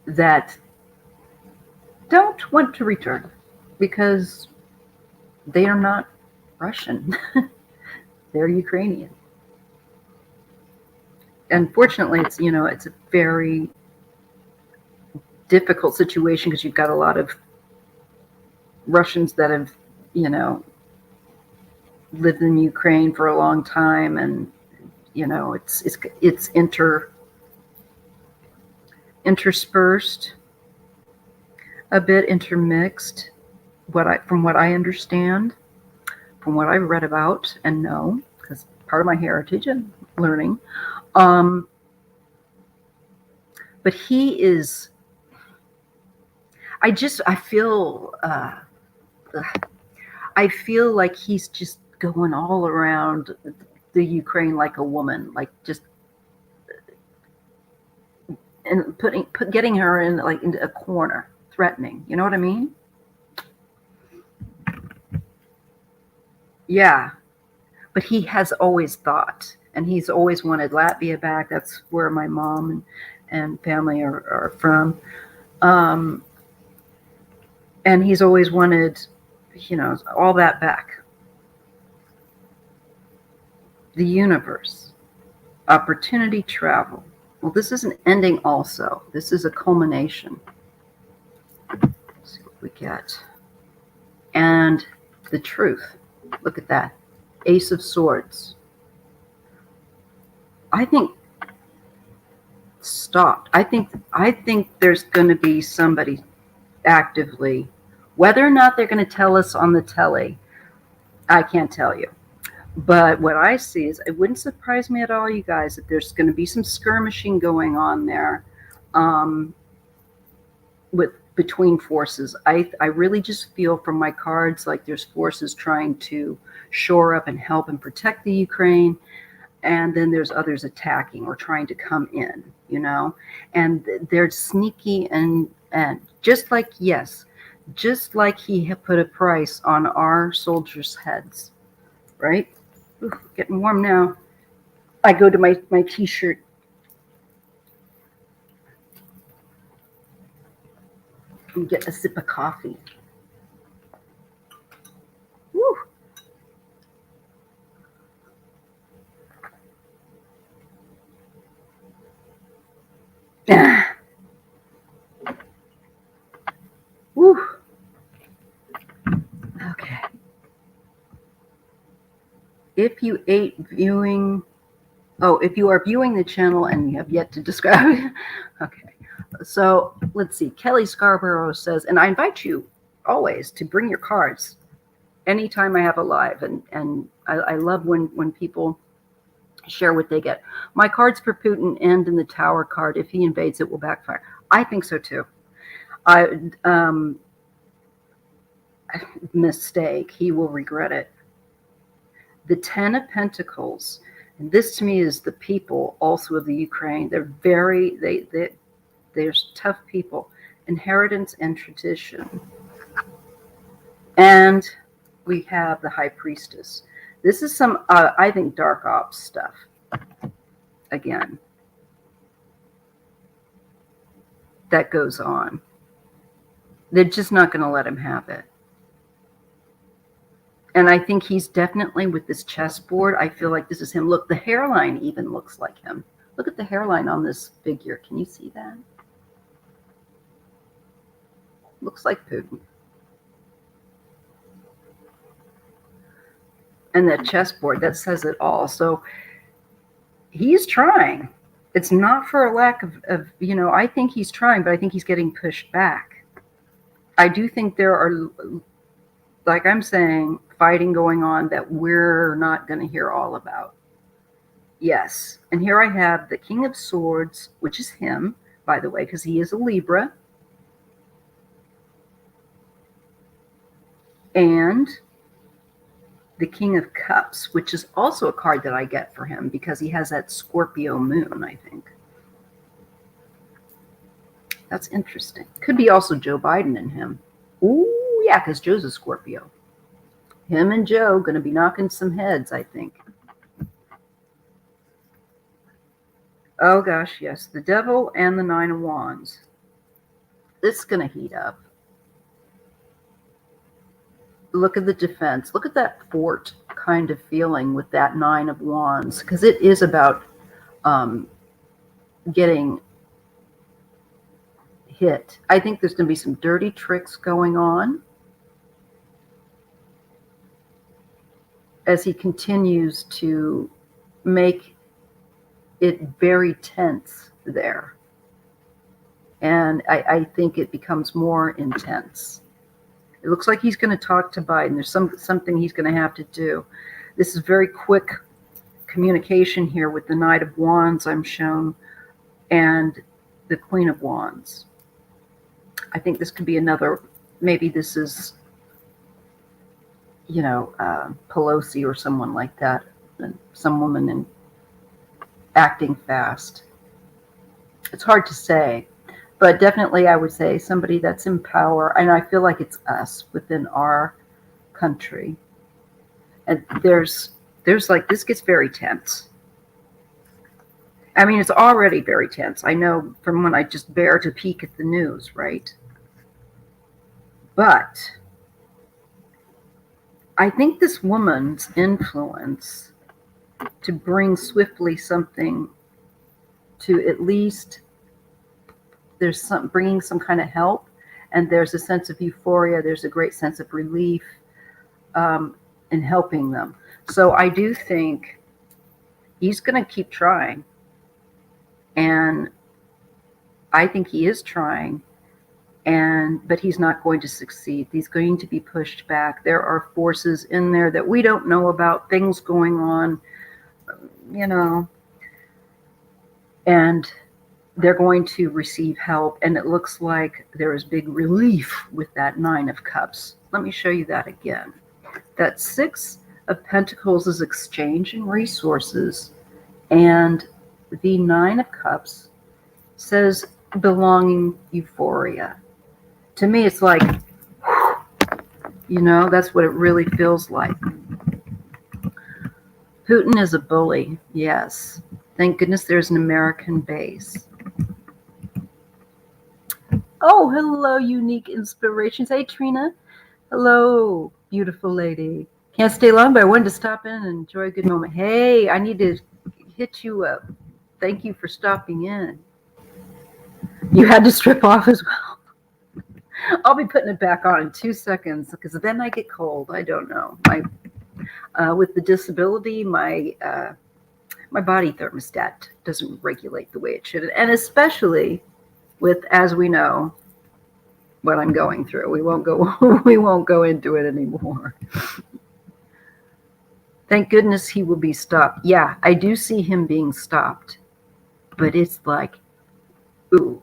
that don't want to return because they are not Russian. They're Ukrainian. Unfortunately, it's a very difficult situation because you've got a lot of Russians that have, lived in Ukraine for a long time, and it's interspersed, a bit intermixed. From what I understand, from what I've read about and know, because part of my heritage and learning, but he is. I feel like he's just going all around the Ukraine like a woman, like just and getting her into a corner, threatening. You know what I mean? Yeah, but he has always thought, and he's always wanted Latvia back. That's where my mom and family are from, and he's always wanted, all that back. The universe, opportunity, travel. Well, this is an ending also. This is a culmination. Let's see what we get. And the truth. Look at that. Ace of Swords. I think stopped. I think there's going to be somebody actively, whether or not they're going to tell us on the telly, I can't tell you. But what I see is, it wouldn't surprise me at all, you guys, that there's going to be some skirmishing going on there with between forces. I really just feel from my cards like there's forces trying to shore up and help and protect the Ukraine, and then there's others attacking or trying to come in, and they're sneaky and just like, yes, just like he had put a price on our soldiers' heads, right? Ooh, getting warm now. I go to my t-shirt. And get a sip of coffee. Woo. Woo. Okay. If you if you are viewing the channel and you have yet to describe, okay. So let's see. Kelly Scarborough says, and I invite you always to bring your cards anytime I have a live, and I love when people share what they get. My cards for Putin end in the Tower card. If he invades, it will backfire. I think so too. Mistake. He will regret it. The 10 of Pentacles, and this to me is the people also of the Ukraine. They're there's tough people. Inheritance and tradition. And we have the High Priestess. This is some, I think, dark ops stuff. Again, that goes on. They're just not going to let him have it. And I think he's definitely with this chessboard. I feel like this is him. Look, the hairline even looks like him. Look at the hairline on this figure. Can you see that? Looks like Putin. And that chessboard, that says it all. So he's trying. It's not for a lack of, I think he's trying, but I think he's getting pushed back. I do think there are, like I'm saying, fighting going on that we're not going to hear all about. Yes. And here I have the King of Swords, which is him, by the way, because he is a Libra. And the King of Cups, which is also a card that I get for him because he has that Scorpio moon, I think. That's interesting. Could be also Joe Biden and him. Ooh, yeah, because Joe's a Scorpio. Him and Joe going to be knocking some heads, I think. Oh, gosh, yes. The Devil and the Nine of Wands. This is going to heat up. Look at the defense. Look at that fort kind of feeling with that Nine of Wands, because it is about getting hit. I think there's going to be some dirty tricks going on as he continues to make it very tense there. And I think it becomes more intense. It looks like he's going to talk to Biden. There's something he's going to have to do. This is very quick communication here with the Knight of Wands I'm shown and the Queen of Wands. I think this could be another, maybe this is, Pelosi or someone like that, some woman in acting fast. It's hard to say. But definitely I would say somebody that's in power, and I feel like it's us within our country. And there's like, this gets very tense. I mean, it's already very tense. I know from when I just bear to peek at the news, right? But I think this woman's influence to bring swiftly something to at least there's bringing some kind of help, and there's a sense of euphoria. There's a great sense of relief in helping them. So I do think he's going to keep trying, and I think he is trying, but he's not going to succeed. He's going to be pushed back. There are forces in there that we don't know about, things going on, and they're going to receive help, and it looks like there is big relief with that Nine of Cups. Let me show you that again. That Six of Pentacles is exchange and resources, and the Nine of Cups says belonging, euphoria. To me, it's like, you know, that's what it really feels like. Putin is a bully, yes. Thank goodness there's an American base. Oh, hello, Unique Inspirations. Hey, Trina. Hello, beautiful lady. Can't stay long, but I wanted to stop in and enjoy a good moment. Hey, I need to hit you up. Thank you for stopping in. You had to strip off as well. I'll be putting it back on in 2 seconds because then I get cold. I don't know. With the disability, my body thermostat doesn't regulate the way it should, and especially with, as we know, what I'm going through. We won't go into it anymore. Thank goodness he will be stopped. Yeah, I do see him being stopped, but it's like, ooh,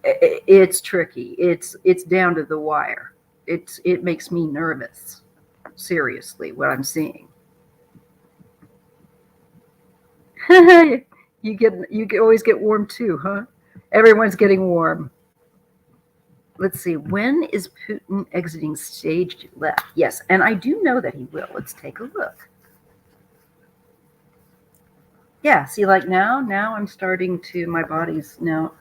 it's tricky. It's down to the wire. It makes me nervous. Seriously, what I'm seeing. you always get warm too, huh? Everyone's getting warm. Let's see. When is Putin exiting stage left? Yes, and I do know that he will. Let's take a look. Yeah, see, like now I'm starting to, my body's now,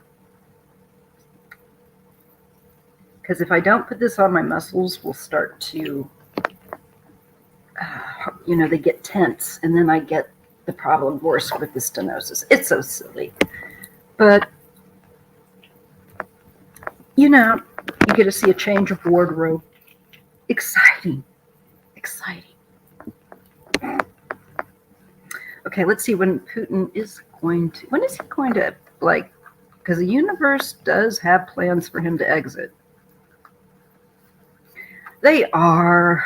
because if I don't put this on, my muscles will start to, they get tense, and then I get the problem worse with the stenosis. It's so silly. But, you get to see a change of wardrobe. Exciting. Okay, let's see when Putin is going to, when is he going to, because the universe does have plans for him to exit. They are,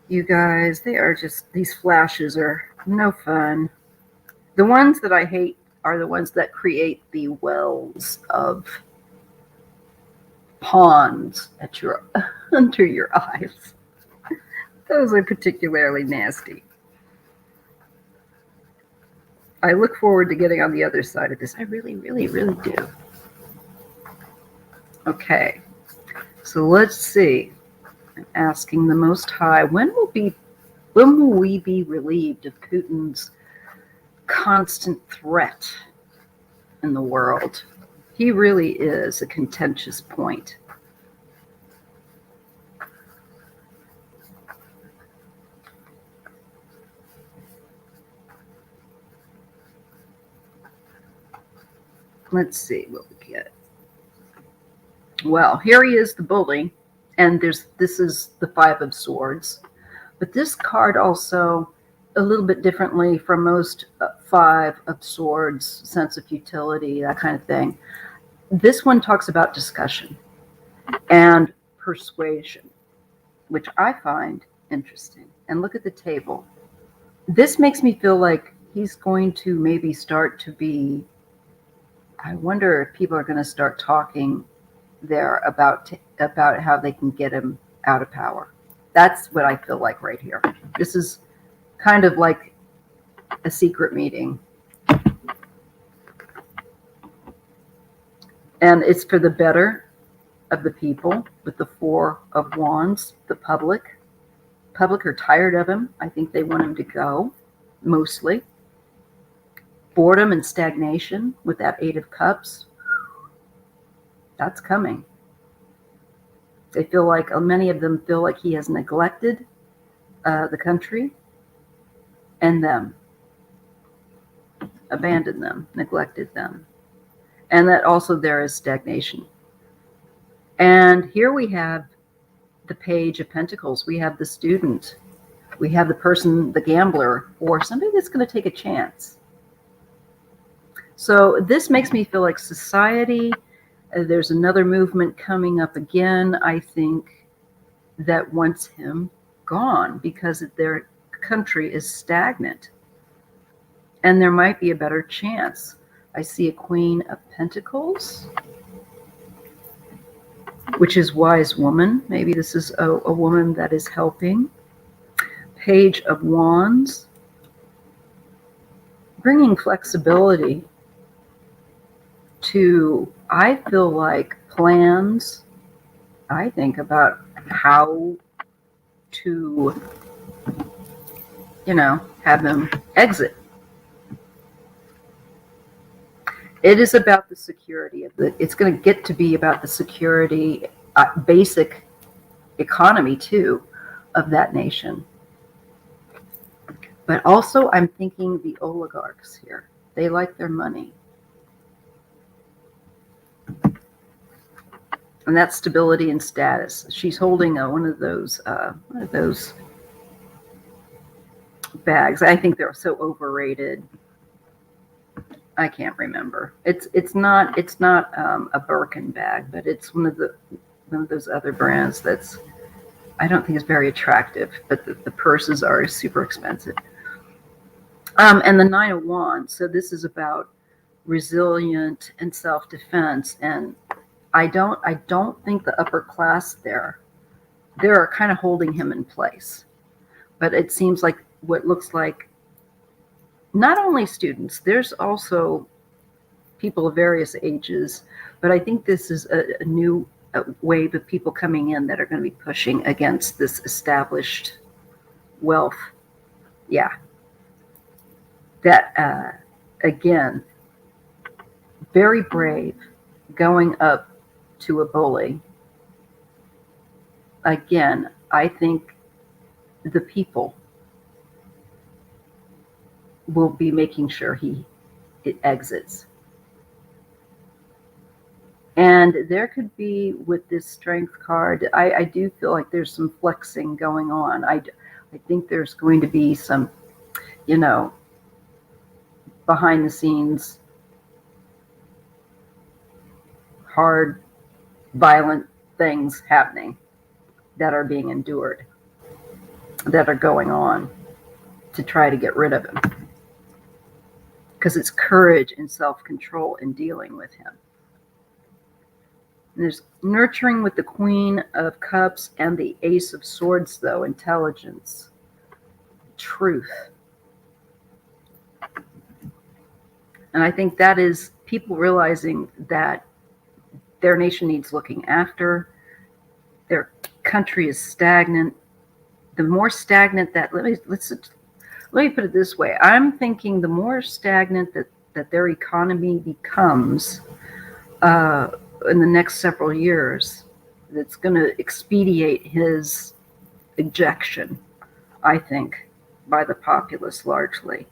you guys, they are just, these flashes are no fun. The ones that I hate are the ones that create the wells of ponds at your under your eyes. Those are particularly nasty. I look forward to getting on the other side of this. I really, really, really do. Okay, so let's see. I'm asking the Most High, when will we be relieved of Putin's constant threat in the world? He really is a contentious point. Let's see what we get. Well, here he is, the bully, and this is the Five of Swords. But this card also, a little bit differently from most Five of Swords, sense of futility, that kind of thing. This one talks about discussion and persuasion, which I find interesting. And look at the table. This makes me feel like he's going to maybe start to be, I wonder if people are going to start talking there about how they can get him out of power. That's what I feel like right here. This is kind of like a secret meeting. And it's for the better of the people with the Four of Wands, the public. Public are tired of him. I think they want him to go, mostly. Boredom and stagnation with that Eight of Cups. That's coming. They feel like, many of them feel like he has neglected the country and them. Abandoned them, neglected them. And that also there is stagnation. And here we have the Page of Pentacles. We have the student. We have the person, the gambler, or somebody that's going to take a chance. So this makes me feel like society, there's another movement coming up again, I think, that wants him gone because their country is stagnant. And there might be a better chance. I see a Queen of Pentacles, which is wise woman. Maybe this is a woman that is helping. Page of Wands, bringing flexibility to, I feel like, plans. I think about how to, have them exit. It is about the security of it's going to get to be about the security, basic economy too, of that nation. But also I'm thinking the oligarchs here. They like their money. And that's stability and status. She's holding one of those bags. I think they're so overrated. I can't remember. It's not a Birkin bag, but it's one of those other brands that's, I don't think is very attractive, but the purses are super expensive. And the Nine of Wands. So this is about resilient and self-defense. And I don't think the upper class they're kind of holding him in place. But it seems like what looks like not only students, there's also people of various ages, but I think this is a new wave of people coming in that are going to be pushing against this established wealth. Yeah. That, again, very brave, going up to a bully. Again, I think the people will be making sure it exits. And there could be, with this Strength card, I do feel like there's some flexing going on. I think there's going to be some, behind the scenes, hard, violent things happening that are being endured, that are going on to try to get rid of him. Because it's courage and self-control in dealing with him. And there's nurturing with the Queen of Cups and the Ace of Swords, though, intelligence, truth. And I think that is people realizing that their nation needs looking after. Their country is stagnant. The more stagnant that, let me put it this way. I'm thinking the more stagnant that their economy becomes in the next several years, that's going to expedite his ejection, I think, by the populace largely.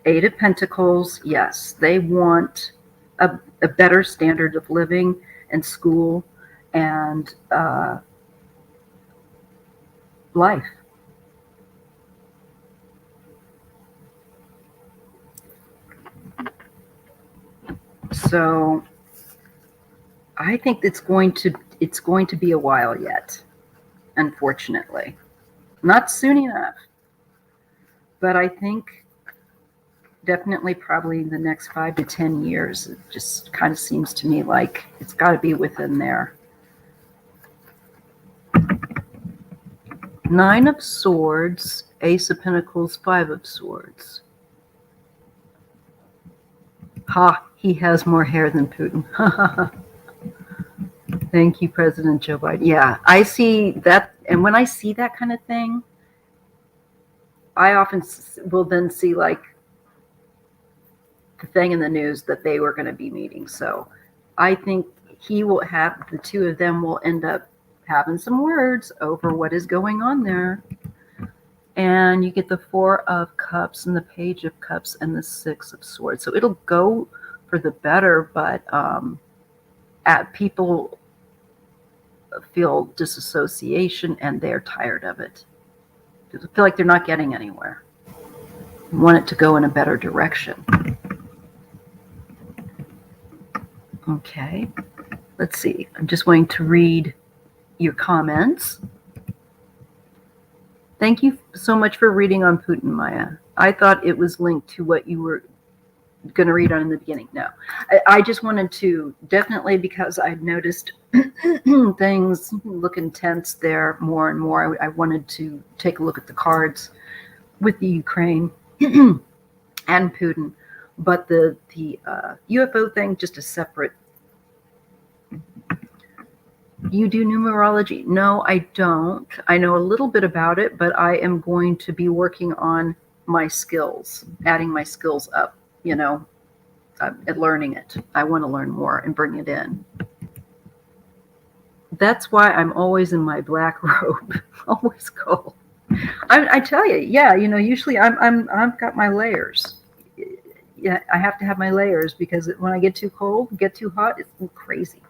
Eight of Pentacles, yes, they want a better standard of living and school and life. So I think it's going to be a while yet, unfortunately. Not soon enough. But I think definitely probably in the next 5 to 10 years. It just kind of seems to me like it's got to be within there. Nine of Swords, Ace of Pentacles, Five of Swords. Ha, he has more hair than Putin. Thank you, President Joe Biden. Yeah, I see that. And when I see that kind of thing, I often will then see like the thing in the news that they were going to be meeting. So I think the two of them will end up having some words over what is going on there. And you get the Four of Cups and the Page of Cups and the Six of Swords. So it'll go for the better, but people feel disassociation and they're tired of it. They feel like they're not getting anywhere. They want it to go in a better direction. Okay, let's see. I'm just going to read your comments. Thank you so much for reading on Putin, Maya. I thought it was linked to what you were going to read on in the beginning. No, I just wanted to, definitely, because I've noticed things look intense there more and more. I wanted to take a look at the cards with the Ukraine and Putin, but the UFO thing, just a separate. You do numerology? No, I don't. I know a little bit about it, but I am going to be working on my skills, adding my skills up, at learning it. I want to learn more and bring it in. That's why I'm always in my black robe, always cold. I tell you, yeah, usually I've got my layers. Yeah, I have to have my layers because when I get too cold, get too hot, it's crazy.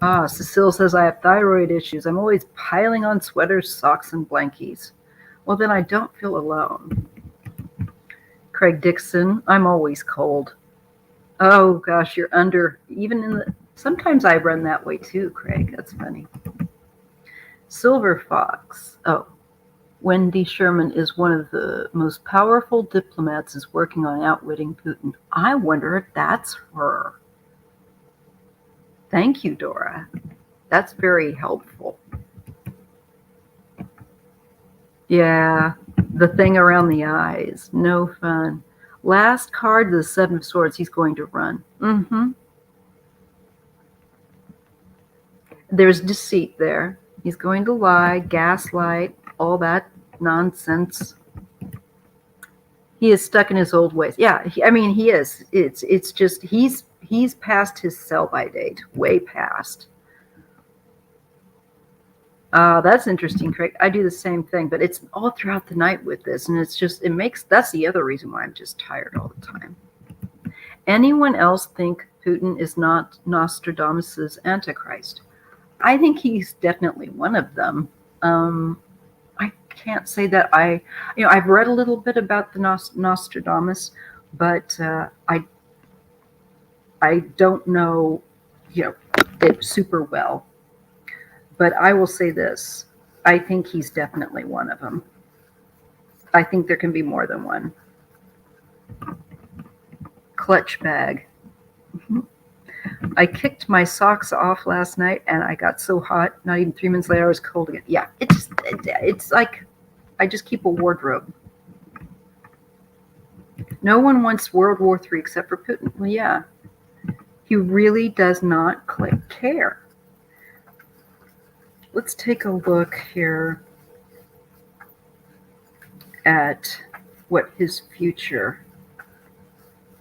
Cecile says I have thyroid issues. I'm always piling on sweaters, socks, and blankies. Well, then I don't feel alone. Craig Dixon, I'm always cold. Oh gosh, you're under, even in the, sometimes I run that way too, Craig. That's funny. Silver Fox. Oh, Wendy Sherman is one of the most powerful diplomats, is working on outwitting Putin. I wonder if that's her. Thank you, Dora. That's very helpful. Yeah, the thing around the eyes. No fun. Last card, the Seven of Swords. He's going to run. There's deceit there. He's going to lie, gaslight, all that nonsense. He is stuck in his old ways. Yeah, he is. It's just he's past his sell-by date, way past. That's interesting, Craig. I do the same thing, but it's all throughout the night with this, and that's the other reason why I'm just tired all the time. Anyone else think Putin is not Nostradamus's Antichrist? I think he's definitely one of them. I can't say that I've read a little bit about the Nostradamus, but I don't know, it super well. But I will say this. I think he's definitely one of them. I think there can be more than one. Clutch bag. I kicked my socks off last night and I got so hot, not even 3 minutes later I was cold again. Yeah, it's like I just keep a wardrobe. No one wants World War III except for Putin. Well, yeah. He really does not care. Let's take a look here at what his future.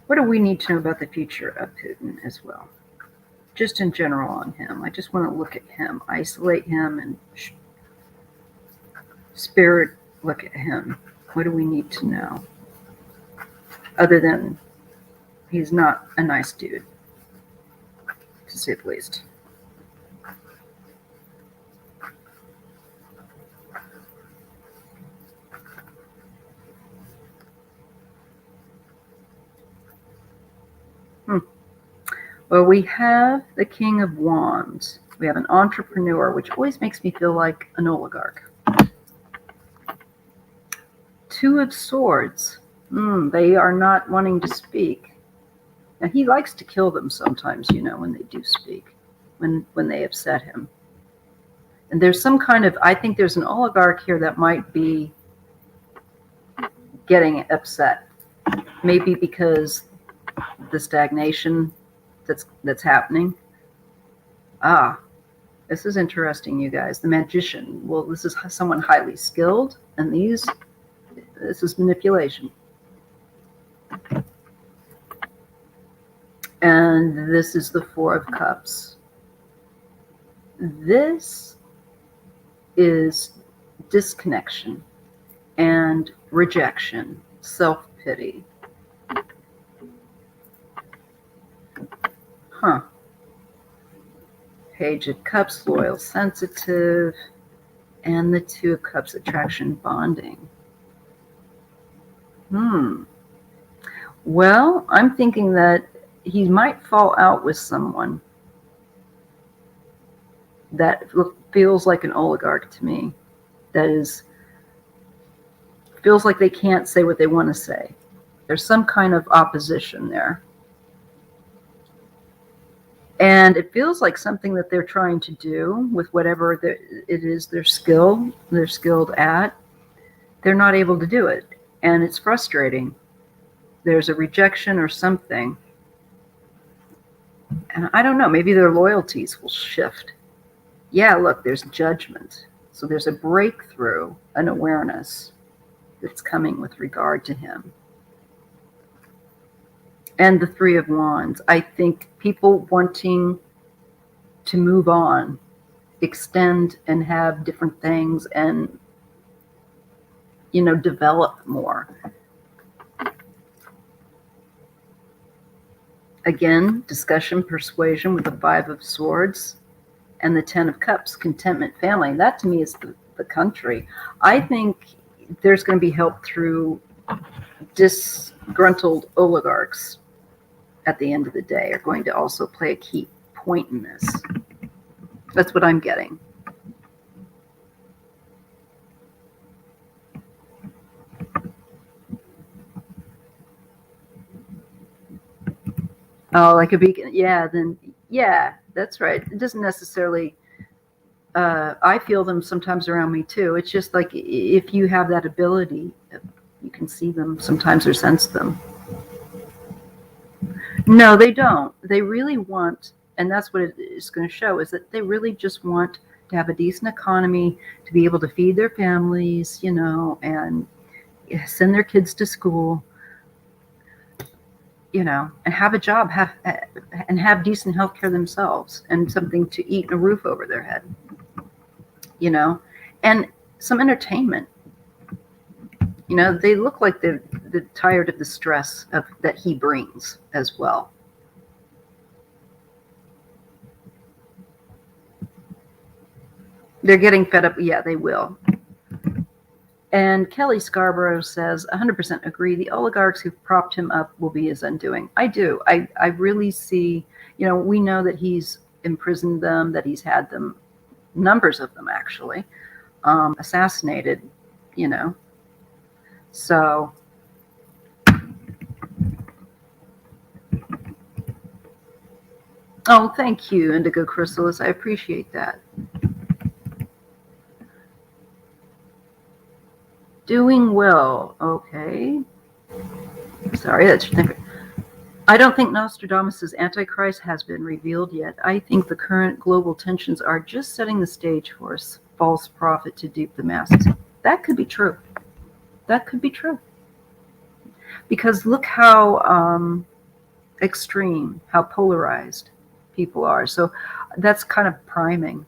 What do we need to know about the future of Putin as well? Just in general on him. I just want to look at him, isolate him, and spirit look at him. What do we need to know? Other than he's not a nice dude, to say the least. Well, we have the King of Wands. We have an entrepreneur, which always makes me feel like an oligarch. Two of Swords. They are not wanting to speak. Now, he likes to kill them sometimes, when they do speak, when they upset him. And there's some kind of, I think there's an oligarch here that might be getting upset. Maybe because the stagnation that's happening. This is interesting, you guys. The Magician. Well, this is someone highly skilled, and this is manipulation. And this is the Four of Cups. This is disconnection and rejection, self-pity. Page of Cups, loyal, sensitive, and the Two of Cups, attraction, bonding. Well, I'm thinking that he might fall out with someone that feels like an oligarch to me. That feels like they can't say what they want to say. There's some kind of opposition there. And it feels like something that they're trying to do with whatever it is they're skilled at. They're not able to do it. And it's frustrating. There's a rejection or something. And I don't know, maybe their loyalties will shift. Yeah, look, there's judgment. So there's a breakthrough, an awareness that's coming with regard to him. And the Three of Wands. I think people wanting to move on, extend and have different things and, develop more. Again, discussion, persuasion with the Five of Swords and the Ten of Cups, contentment, family. That to me is the country. I think there's going to be help through disgruntled oligarchs at the end of the day are going to also play a key point in this. That's what I'm getting. Oh, like a beacon. Yeah, then, yeah, that's right. It doesn't necessarily, I feel them sometimes around me too. It's just like if you have that ability, you can see them sometimes or sense them. No, they don't. They really want, and that's what it is going to show, is that they really just want to have a decent economy, to be able to feed their families, and send their kids to school, and have a job, and have decent health care themselves, and something to eat and a roof over their head, and some entertainment. They look like they're tired of the stress that he brings as well. They're getting fed up. Yeah, they will. And Kelly Scarborough says, 100% agree. The oligarchs who propped him up will be his undoing. I do. I really see, we know that he's imprisoned them, that he's had them, numbers of them actually, assassinated, So, oh, thank you, Indigo Chrysalis. I appreciate that. Doing well. Okay. Sorry, that's different. I don't think Nostradamus' Antichrist has been revealed yet. I think the current global tensions are just setting the stage for a false prophet to dupe the masses. That could be true. That could be true. Because look how extreme, how polarized people are. So that's kind of priming.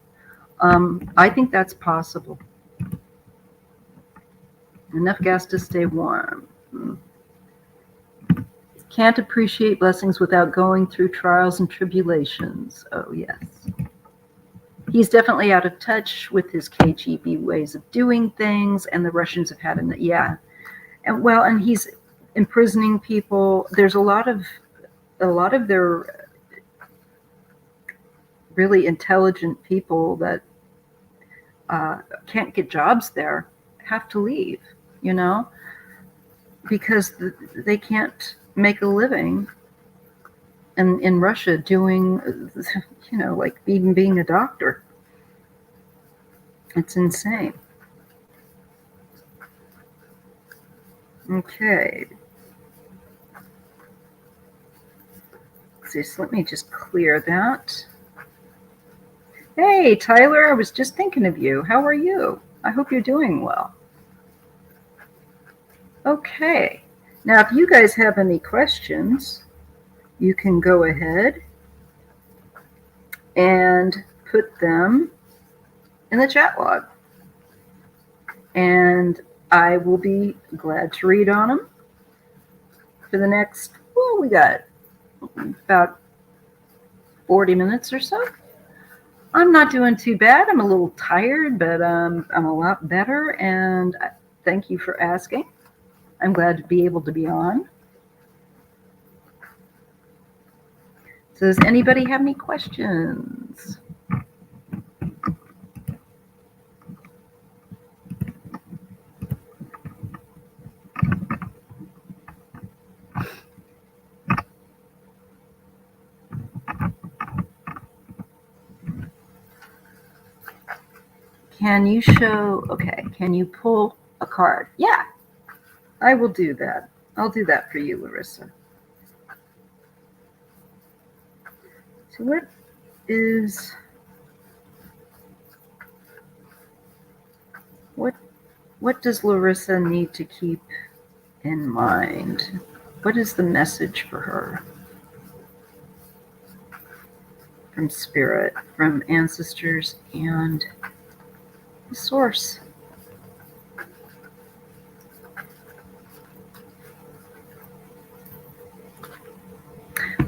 I think that's possible. Enough gas to stay warm. Can't appreciate blessings without going through trials and tribulations. Oh, yes. He's definitely out of touch with his KGB ways of doing things, and the Russians have had him. Yeah. And he's imprisoning people. There's a lot of their really intelligent people that can't get jobs there, have to leave, because they can't make a living in Russia doing, like even being a doctor. It's insane. Okay. So let me just clear that. Hey, Tyler, I was just thinking of you. How are you? I hope you're doing well. Okay. Now, if you guys have any questions, you can go ahead and put them in the chat log. And I will be glad to read on them for the next, we got about 40 minutes or so. I'm not doing too bad. I'm a little tired, but I'm a lot better. And thank you for asking. I'm glad to be able to be on. So does anybody have any questions? Can you show, okay, can you pull a card? Yeah, I will do that. I'll do that for you, Larissa. So what does Larissa need to keep in mind? What is the message for her? From spirit, from ancestors, and the source.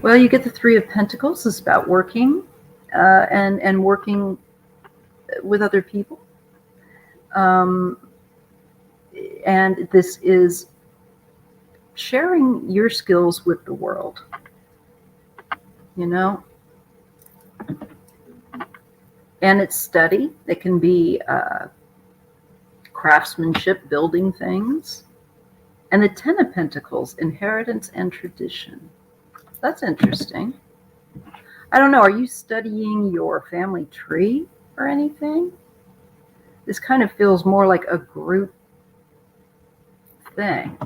Well, you get the Three of Pentacles. It's about working and working with other people. And this is sharing your skills with the world. You know? And it's study. It can be craftsmanship, building things. And the Ten of Pentacles, inheritance and tradition. That's interesting. I don't know, are you studying your family tree or anything? This kind of feels more like a group thing.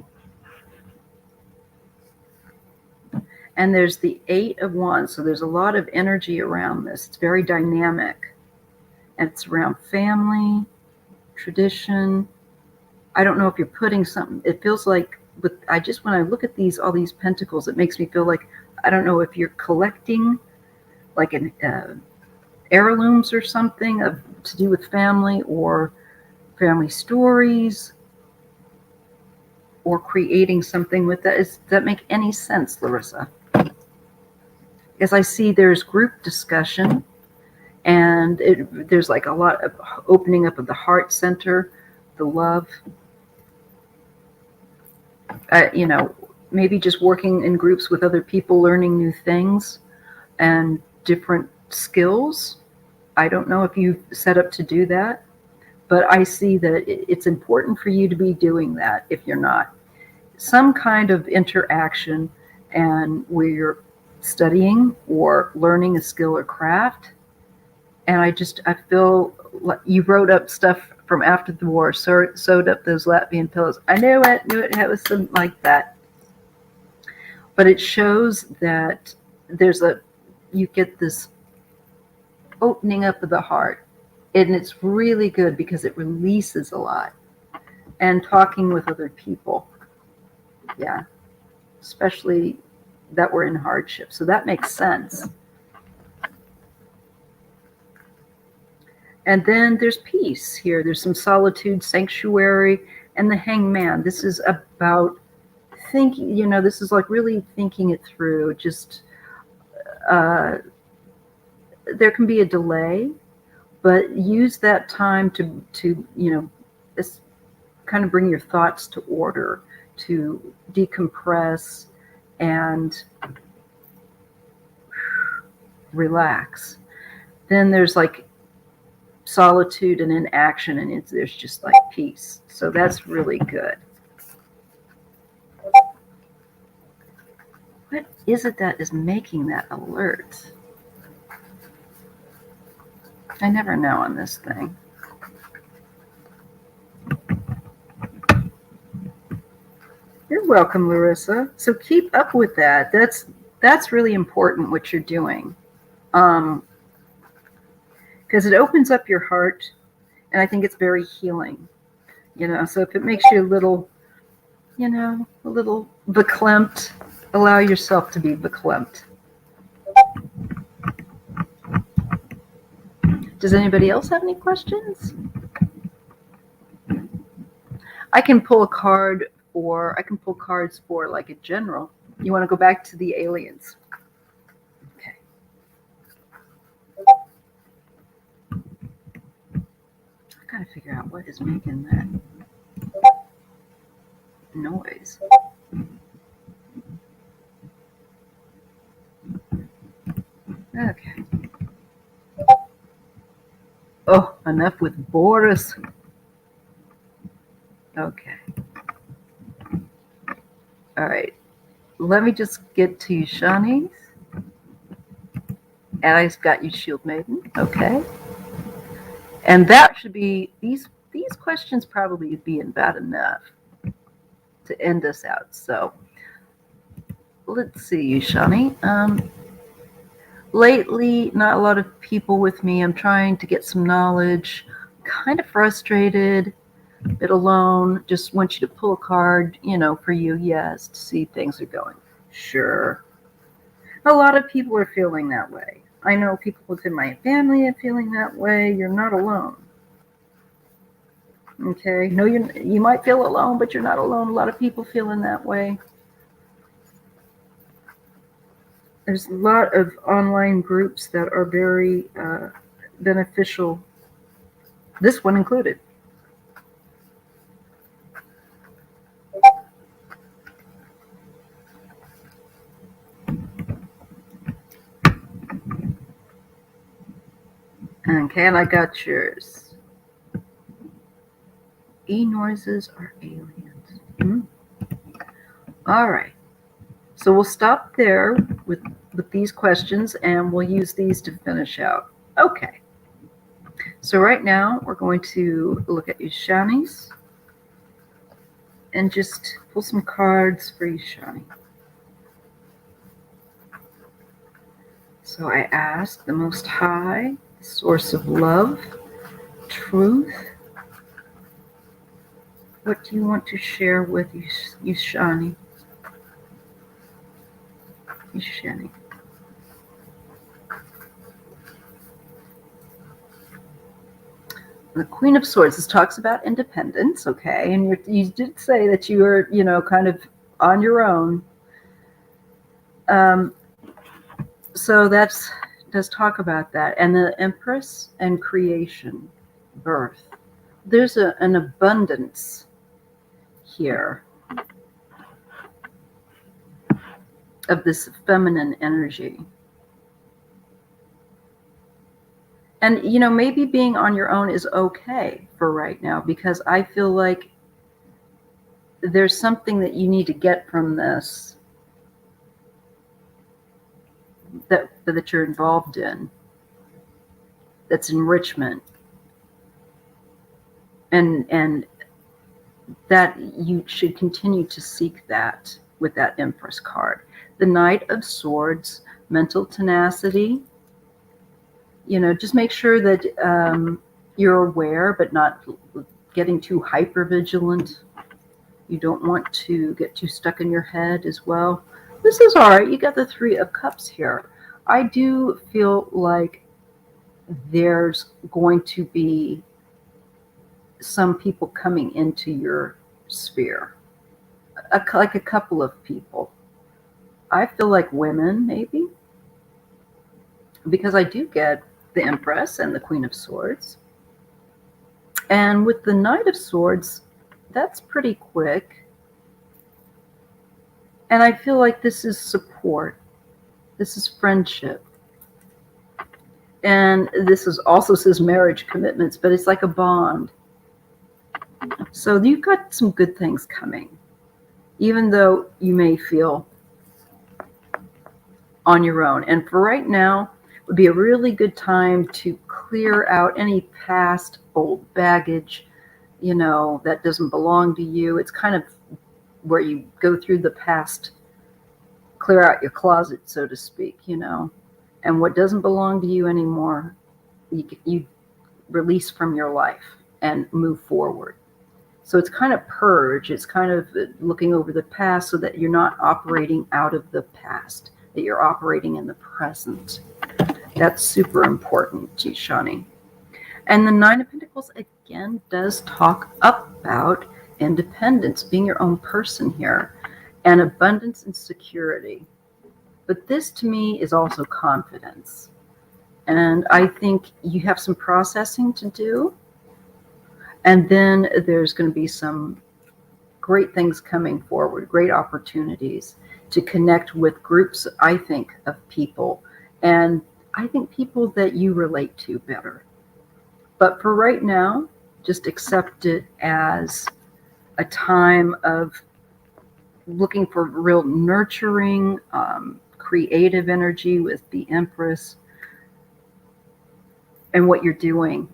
And there's the Eight of Wands, so there's a lot of energy around this. It's very dynamic. And it's around family, tradition. I don't know if you're putting something, it feels like, when I look at all these pentacles, it makes me feel like, I don't know if you're collecting like an heirlooms or something to do with family or family stories, or creating something with that. Does that make any sense, Larissa? As I see, there's group discussion, and there's like a lot of opening up of the heart center, the love. You know, maybe just working in groups with other people, learning new things and different skills. I don't know if you've set up to do that, but I see that it's important for you to be doing that if you're not. Some kind of interaction, and where you're studying or learning a skill or craft. And I feel like you wrote up stuff from after the war, sewed up those Latvian pillows. I knew it was something like that. But it shows that you get this opening up of the heart. And it's really good because it releases a lot. And talking with other people. Yeah. Especially that we're in hardship. So that makes sense. And then there's peace here. There's some solitude, sanctuary, and the Hangman. This is about thinking, this is like really thinking it through. Just, there can be a delay, but use that time to kind of bring your thoughts to order, to decompress and relax. Then there's like solitude and inaction, and there's just like peace. So that's really good. What is it that is making that alert? I never know on this thing. You're welcome, Larissa. So keep up with that. That's really important what you're doing. Because it opens up your heart, and I think it's very healing. So if it makes you a little verklempt, allow yourself to be verklempt. Does anybody else have any questions? I can pull cards for like a general. You want to go back to the aliens? Okay. I gotta figure out what is making that noise. Okay. Oh, enough with Boris. Okay. All right. Let me just get to you, Shani. And I've got you, Shield Maiden. Okay. And that should be, these questions probably being bad enough to end us out. So let's see, Shani. Lately, not a lot of people with me. I'm trying to get some knowledge. Kind of frustrated, a bit alone. Just want you to pull a card, for you, yes, to see if things are going. Sure. A lot of people are feeling that way. I know people within my family are feeling that way. You're not alone. Okay? No, you might feel alone, but you're not alone. A lot of people feeling that way. There's a lot of online groups that are very beneficial, this one included. Okay, and I got yours. E-noises are aliens. All right. So we'll stop there with these questions, and we'll use these to finish out. Okay. So right now, we're going to look at your Shanis and just pull some cards for you, Shani. So I ask the Most High, source of love, truth, what do you want to share with you, Shani? You, Shani. The Queen of Swords. This talks about independence, okay? And you did say that you were, kind of on your own. So does talk about that. And the Empress and creation, birth. There's an abundance here of this feminine energy. And, maybe being on your own is okay for right now, because I feel like there's something that you need to get from this that you're involved in. That's enrichment. And that you should continue to seek that with that Empress card. The Knight of Swords, mental tenacity. Just make sure that you're aware, but not getting too hyper vigilant. You don't want to get too stuck in your head as well. This is all right. You got the Three of Cups here. I do feel like there's going to be some people coming into your sphere, like a couple of people. I feel like women, maybe, because I do get the Empress and the Queen of Swords. And with the Knight of Swords, that's pretty quick. And I feel like this is support. This is friendship. And this is also says marriage commitments, but it's like a bond. So you've got some good things coming, even though you may feel on your own. And for right now, would be a really good time to clear out any past old baggage, that doesn't belong to you. It's kind of where you go through the past, clear out your closet, so to speak, and what doesn't belong to you anymore, you release from your life and move forward. So it's kind of purge. It's kind of looking over the past so that you're not operating out of the past, that you're operating in the present. That's super important, Shani. And the Nine of Pentacles, again, does talk about independence, being your own person here, and abundance and security. But this, to me, is also confidence. And I think you have some processing to do. And then there's going to be some great things coming forward, great opportunities to connect with groups, I think, of people. And I think people that you relate to better. But for right now, just accept it as a time of looking for real nurturing, creative energy with the Empress and what you're doing.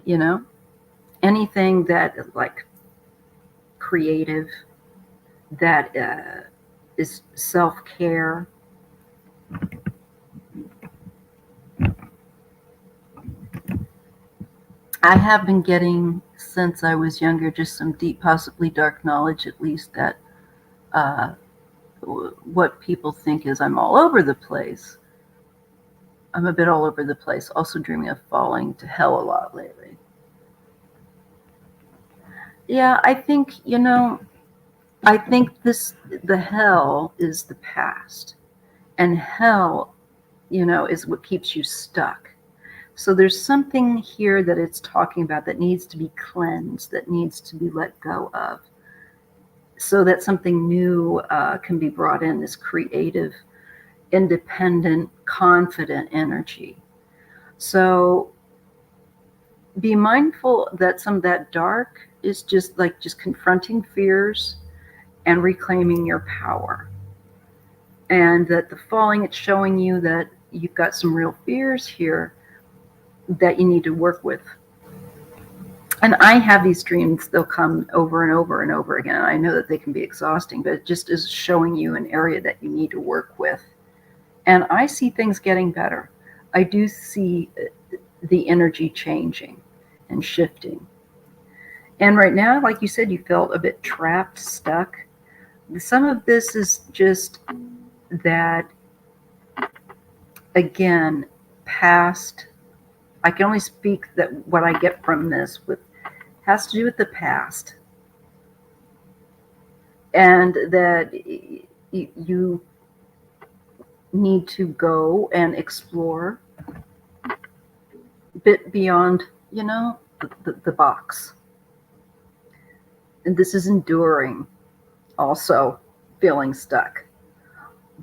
you know, anything that like creative, that is self-care. I have been getting, since I was younger, just some deep, possibly dark knowledge, at least, that what people think is I'm all over the place. I'm a bit all over the place, also dreaming of falling to hell a lot lately. Yeah, I think, I think the hell is the past. And hell, is what keeps you stuck. So there's something here that it's talking about that needs to be cleansed, that needs to be let go of, so that something new can be brought in, this creative, independent, confident energy. So be mindful that some of that dark is just confronting fears and reclaiming your power. And that the falling, it's showing you that you've got some real fears here that you need to work with. And I have these dreams, they'll come over and over and over again. I know that they can be exhausting, but it just is showing you an area that you need to work with. And I see things getting better. I do see the energy changing and shifting. And right now, like you said, you felt a bit trapped, stuck. Some of this is just that, again, past. I can only speak that what I get from this has to do with the past, and that you need to go and explore a bit beyond, the box. And this is enduring, also feeling stuck.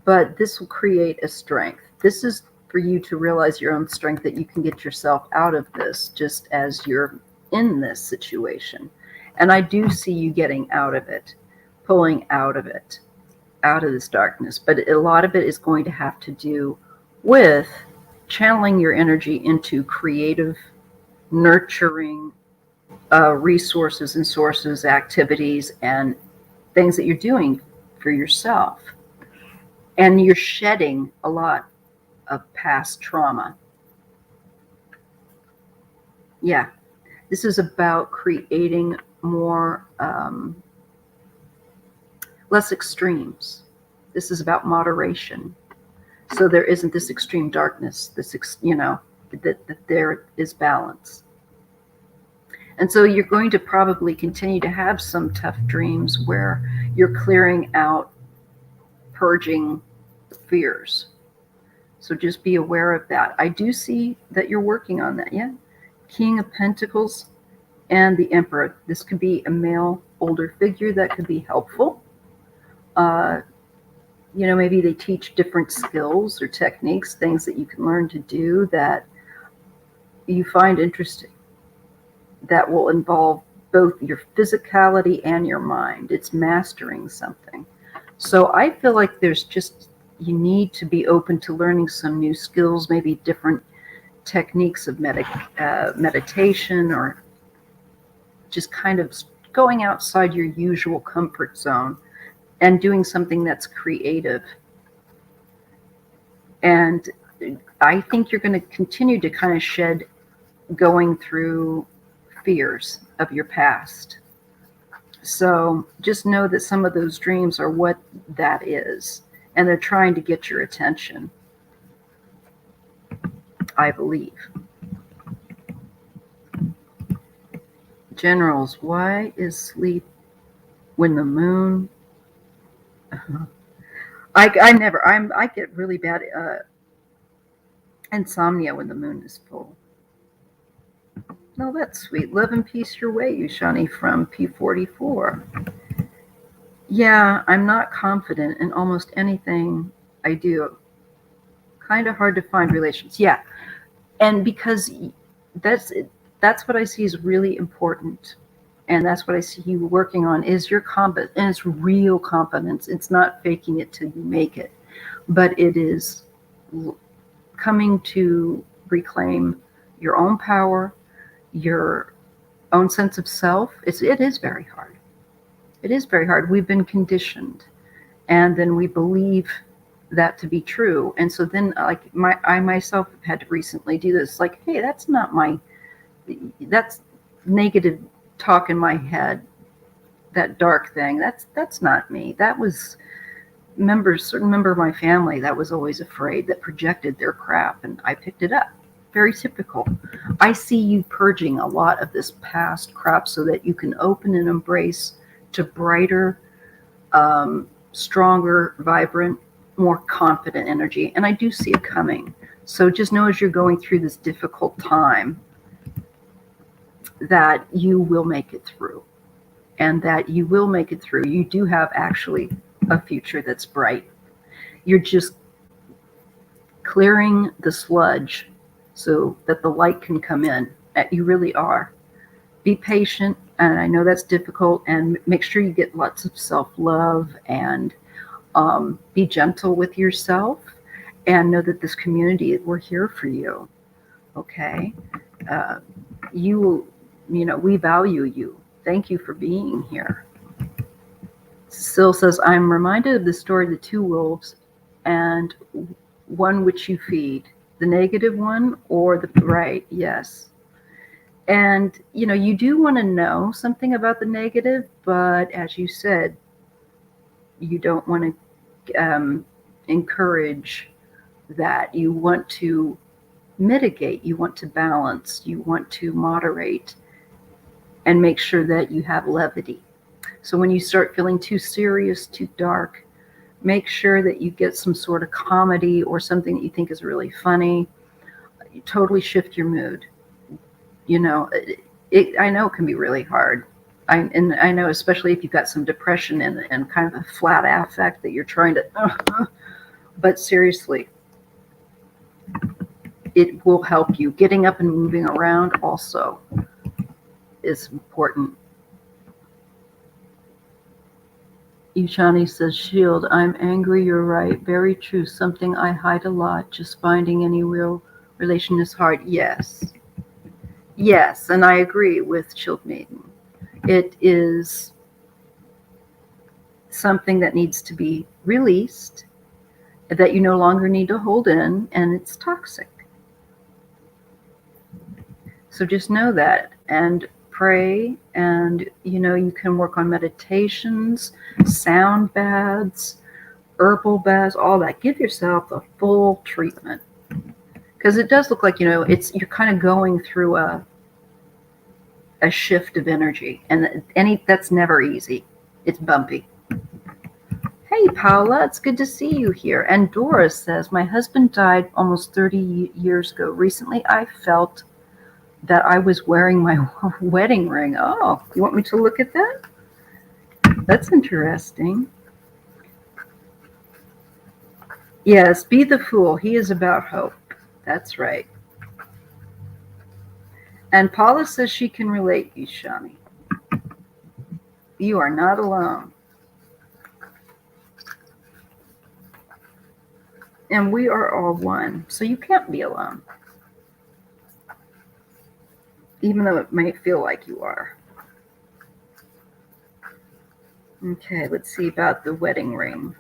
But this will create a strength. This is for you to realize your own strength, that you can get yourself out of this just as you're in this situation. And I do see you getting out of it, pulling out of it, out of this darkness. But a lot of it is going to have to do with channeling your energy into creative, nurturing resources and sources, activities, and things that you're doing for yourself. And you're shedding a lot of past trauma. Yeah, this is about creating more, less extremes. This is about moderation. So there isn't this extreme darkness, that there is balance. And so you're going to probably continue to have some tough dreams where you're clearing out, purging fears. So just be aware of that. I do see that you're working on that. Yeah. King of Pentacles and the Emperor. This could be a male, older figure that could be helpful. Maybe they teach different skills or techniques, things that you can learn to do that you find interesting, that will involve both your physicality and your mind. It's mastering something. So I feel like you need to be open to learning some new skills, maybe different techniques of meditation, or just kind of going outside your usual comfort zone and doing something that's creative. And I think you're going to continue to kind of shed going through fears of your past. So just know that some of those dreams are what that is, and they're trying to get your attention, I believe. Generals, why is sleep when the moon? I get really bad insomnia when the moon is full. No, that's sweet. Love and peace your way, Ushani from P44. Yeah, I'm not confident in almost anything I do. Kind of hard to find relations. Yeah, and because that's what I see is really important, and that's what I see you working on is your competence, and it's real competence. It's not faking it till you make it, but it is coming to reclaim your own power your own sense of self, it is very hard. It is very hard. We've been conditioned, and then we believe that to be true. And so then, like, I myself have had to recently do this. Like, hey, that's negative talk in my head. That dark thing. That's not me. That was certain member of my family that was always afraid, that projected their crap, and I picked it up. Very typical. I see you purging a lot of this past crap so that you can open and embrace to brighter, stronger, vibrant, more confident energy. And I do see it coming. So just know, as you're going through this difficult time, that you will make it through. And that you will make it through. You do have actually a future that's bright. You're just clearing the sludge so that the light can come in. You really are. Be patient, and I know that's difficult, and make sure you get lots of self-love, and be gentle with yourself, and know that this community, we're here for you. Okay? We value you. Thank you for being here. Syl says, I'm reminded of the story of the two wolves and one which you feed, the negative one or the right. Yes. And, you do want to know something about the negative, but as you said, you don't want to encourage that. You want to mitigate. You want to balance. You want to moderate and make sure that you have levity. So when you start feeling too serious, too dark, make sure that you get some sort of comedy or something that you think is really funny. You totally shift your mood. I know it can be really hard. I know, especially if you've got some depression and kind of a flat affect that you're trying to, but seriously, it will help you. Getting up and moving around also is important. Ishani says, Shield, I'm angry, you're right. Very true. Something I hide a lot. Just finding any real relation is hard. Yes. Yes, and I agree with Shield Maiden. It is something that needs to be released, that you no longer need to hold in, and it's toxic. So just know that, and pray, and you can work on meditations, sound baths, herbal baths, all that. Give yourself a full treatment, because it does look like you're kind of going through a shift of energy, and that's never easy. It's bumpy. Hey Paula, it's good to see you here. And Doris says, my husband died almost 30 years ago. Recently I felt that I was wearing my wedding ring. Oh, you want me to look at that? That's interesting. Yes, be the fool. He is about hope. That's right. And Paula says she can relate, Ishani. You are not alone. And we are all one, so you can't be alone. Even though it may feel like you are. Okay, let's see about the wedding ring.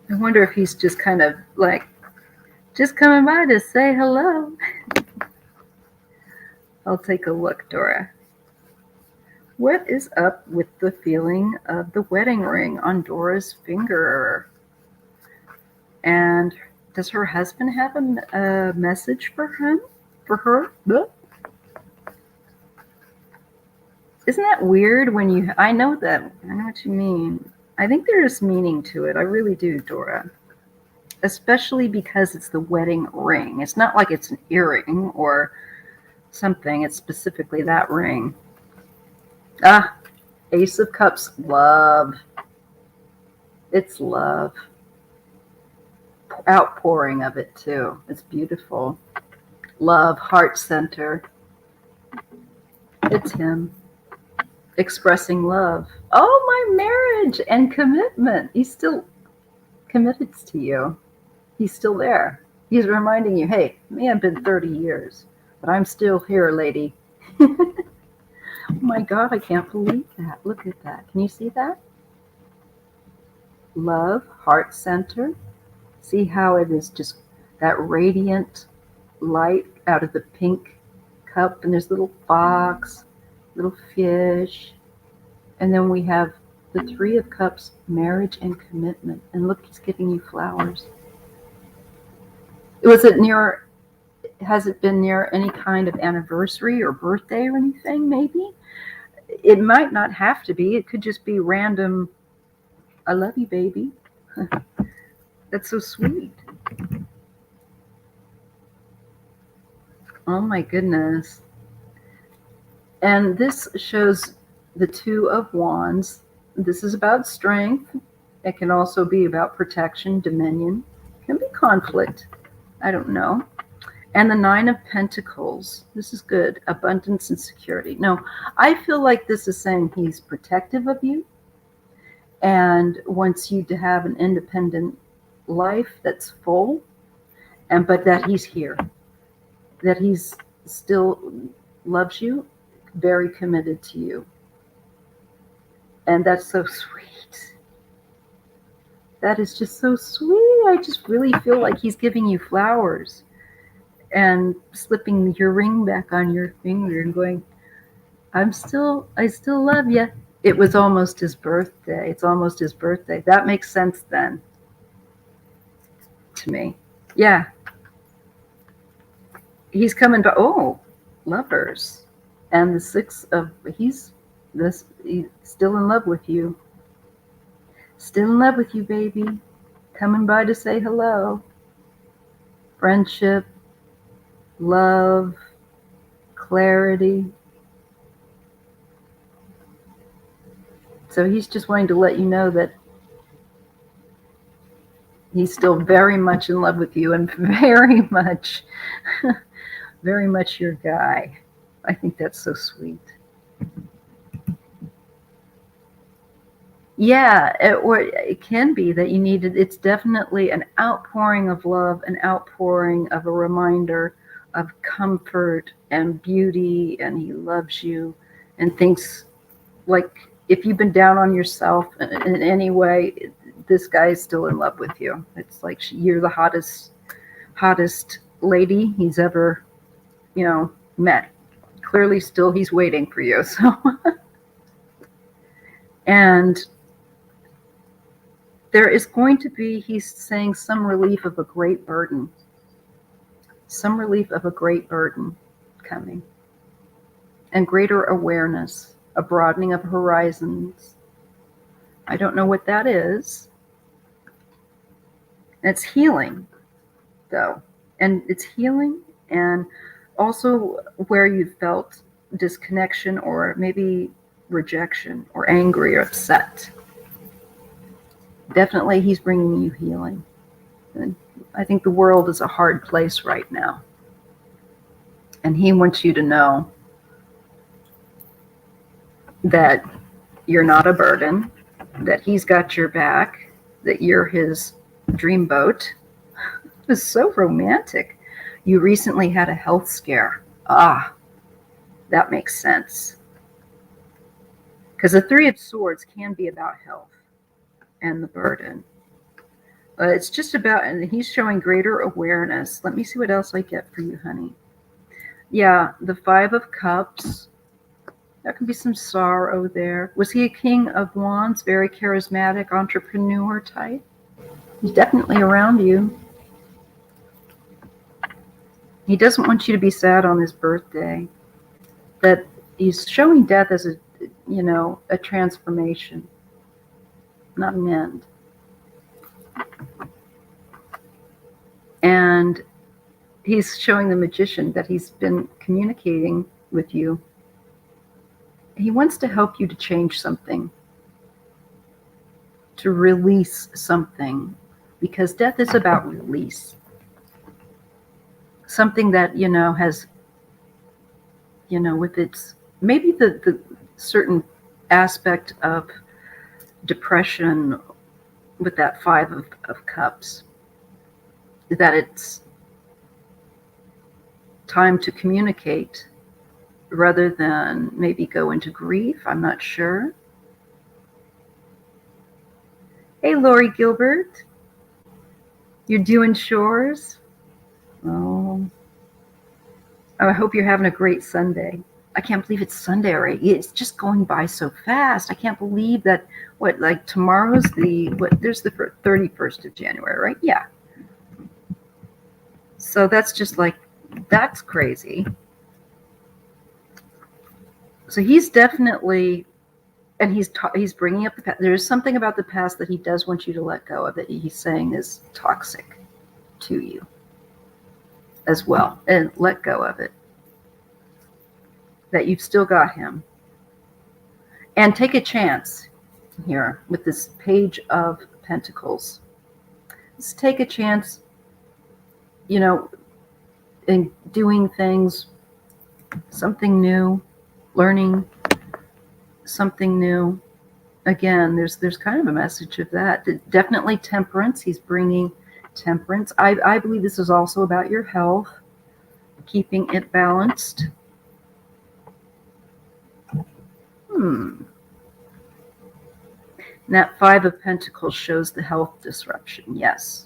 I wonder if he's just kind of like, just coming by to say hello. I'll take a look, Dora. What is up with the feeling of the wedding ring on Dora's finger? And does her husband have a message for him? For her? Isn't that weird when you... I know what you mean. I think there's meaning to it. I really do, Dora. Especially because it's the wedding ring. It's not like it's an earring or something. It's specifically that ring. Ah, Ace of Cups, love. It's love. Outpouring of it too. It's beautiful. Love, heart center. It's him expressing love. Oh, my marriage and commitment. He's still committed to you. He's still there. He's reminding you, hey, it may have been 30 years, but I'm still here, lady. Oh my God, I can't believe that. Look at that. Can you see that? Love, heart center. See how it is just that radiant light out of the pink cup, and there's little fox, little fish, and then we have the Three of Cups, marriage and commitment. And look, he's giving you flowers. Has it been near any kind of anniversary or birthday or anything, maybe? It might not have to be. It could just be random, I love you, baby. That's so sweet. Oh my goodness. And this shows the Two of Wands. This is about strength. It can also be about protection, dominion. It can be conflict. I don't know. And the Nine of Pentacles. This is good. Abundance and security. No, I feel like this is saying he's protective of you and wants you to have an independent life that's full, but that he's here, that he's still loves you, very committed to you. And that's so sweet. That is just so sweet. I just really feel like he's giving you flowers and slipping your ring back on your finger and going, I still love you. It was almost his birthday. It's almost his birthday. That makes sense then to me. Yeah. He's coming back. Oh, lovers. And the Six of, he's still in love with you. Still in love with you, baby. Coming by to say hello. Friendship, love, clarity. So he's just wanting to let you know that he's still very much in love with you and very much your guy. I think that's so sweet. Yeah, it can be that you need it. It's definitely an outpouring of love, an outpouring of a reminder of comfort and beauty, and he loves you and thinks, like, if you've been down on yourself in any way, this guy is still in love with you. It's like you're the hottest lady he's ever, met. Clearly still he's waiting for you. So, and there is going to be, he's saying, some relief of a great burden. Some relief of a great burden coming. And greater awareness, a broadening of horizons. I don't know what that is. It's healing, though. And it's healing, and also where you felt disconnection or maybe rejection or angry or upset. Definitely he's bringing you healing. And I think the world is a hard place right now. And he wants you to know that you're not a burden, that he's got your back, that you're his dreamboat. It was so romantic. You recently had a health scare. Ah, that makes sense. Because the Three of Swords can be about health and the burden. But it's just about, and he's showing greater awareness. Let me see what else I get for you, honey. Yeah, the Five of Cups. There can be some sorrow there. Was he a King of Wands? Very charismatic, entrepreneur type? He's definitely around you. He doesn't want you to be sad on his birthday. That he's showing death as a transformation, not an end. And he's showing the Magician that he's been communicating with you. He wants to help you to change something, to release something, because death is about release. Something that, has, with its, maybe the certain aspect of depression with that Five of Cups, that it's time to communicate rather than maybe go into grief. I'm not sure. Hey, Lori Gilbert. You're doing chores? Oh, I hope you're having a great Sunday. I can't believe it's Sunday already. It's just going by so fast. I can't believe that, like tomorrow's there's the 31st of January, right? Yeah. So that's just like, that's crazy. So he's definitely, and he's bringing up the past. There's something about the past that he does want you to let go of, that he's saying is toxic to you as well, and let go of it. That you've still got him. And take a chance here with this Page of Pentacles. Let's take a chance, in doing things, something new, learning something new. Again, there's kind of a message of that. Definitely temperance. He's bringing temperance. I believe this is also about your health, keeping it balanced. And that Five of Pentacles shows the health disruption. Yes.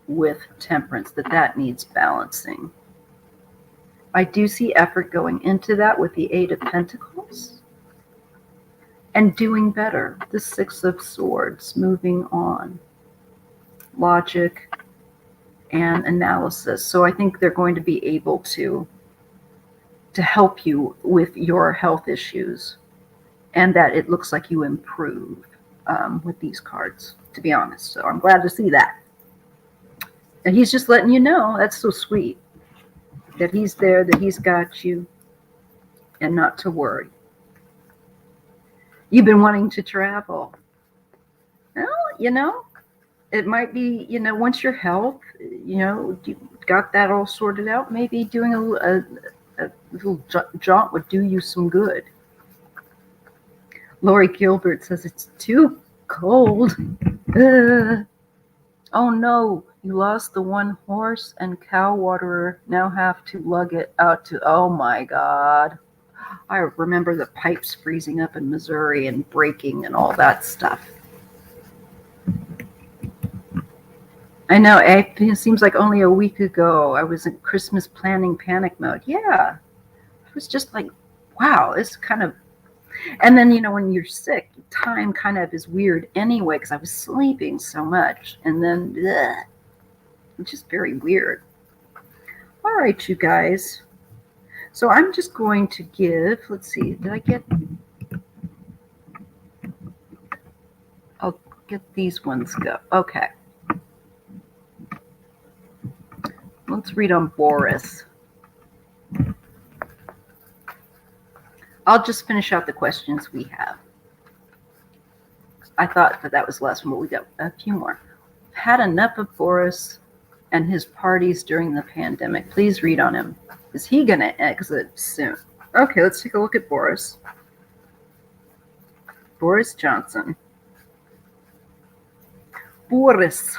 With temperance, that needs balancing. I do see effort going into that with the Eight of Pentacles. And doing better. The Six of Swords, moving on. Logic and analysis. So I think they're going to be able to help you with your health issues. And that it looks like you improve with these cards, to be honest. So I'm glad to see that. And he's just letting you know, that's so sweet, that he's there, that he's got you, and not to worry. You've been wanting to travel. Well, it might be, once your health, you got that all sorted out, maybe doing a little jaunt would do you some good. Lori Gilbert says it's too cold. Oh no, you lost the one horse and cow waterer. Now have to lug it out to, oh my God. I remember the pipes freezing up in Missouri and breaking and all that stuff. I know, it seems like only a week ago I was in Christmas planning panic mode. Yeah, it was just like, wow, it's kind of, and then, when you're sick, time kind of is weird anyway, because I was sleeping so much, and then, it's just very weird. All right, you guys. So I'm just going to give, let's see, did I get, I'll get these ones go. Okay. Let's read on Boris. I'll just finish out the questions we have. I thought that was the last one, but we got a few more. Had enough of Boris and his parties during the pandemic. Please read on him. Is he going to exit soon? Okay, let's take a look at Boris. Boris Johnson. Boris.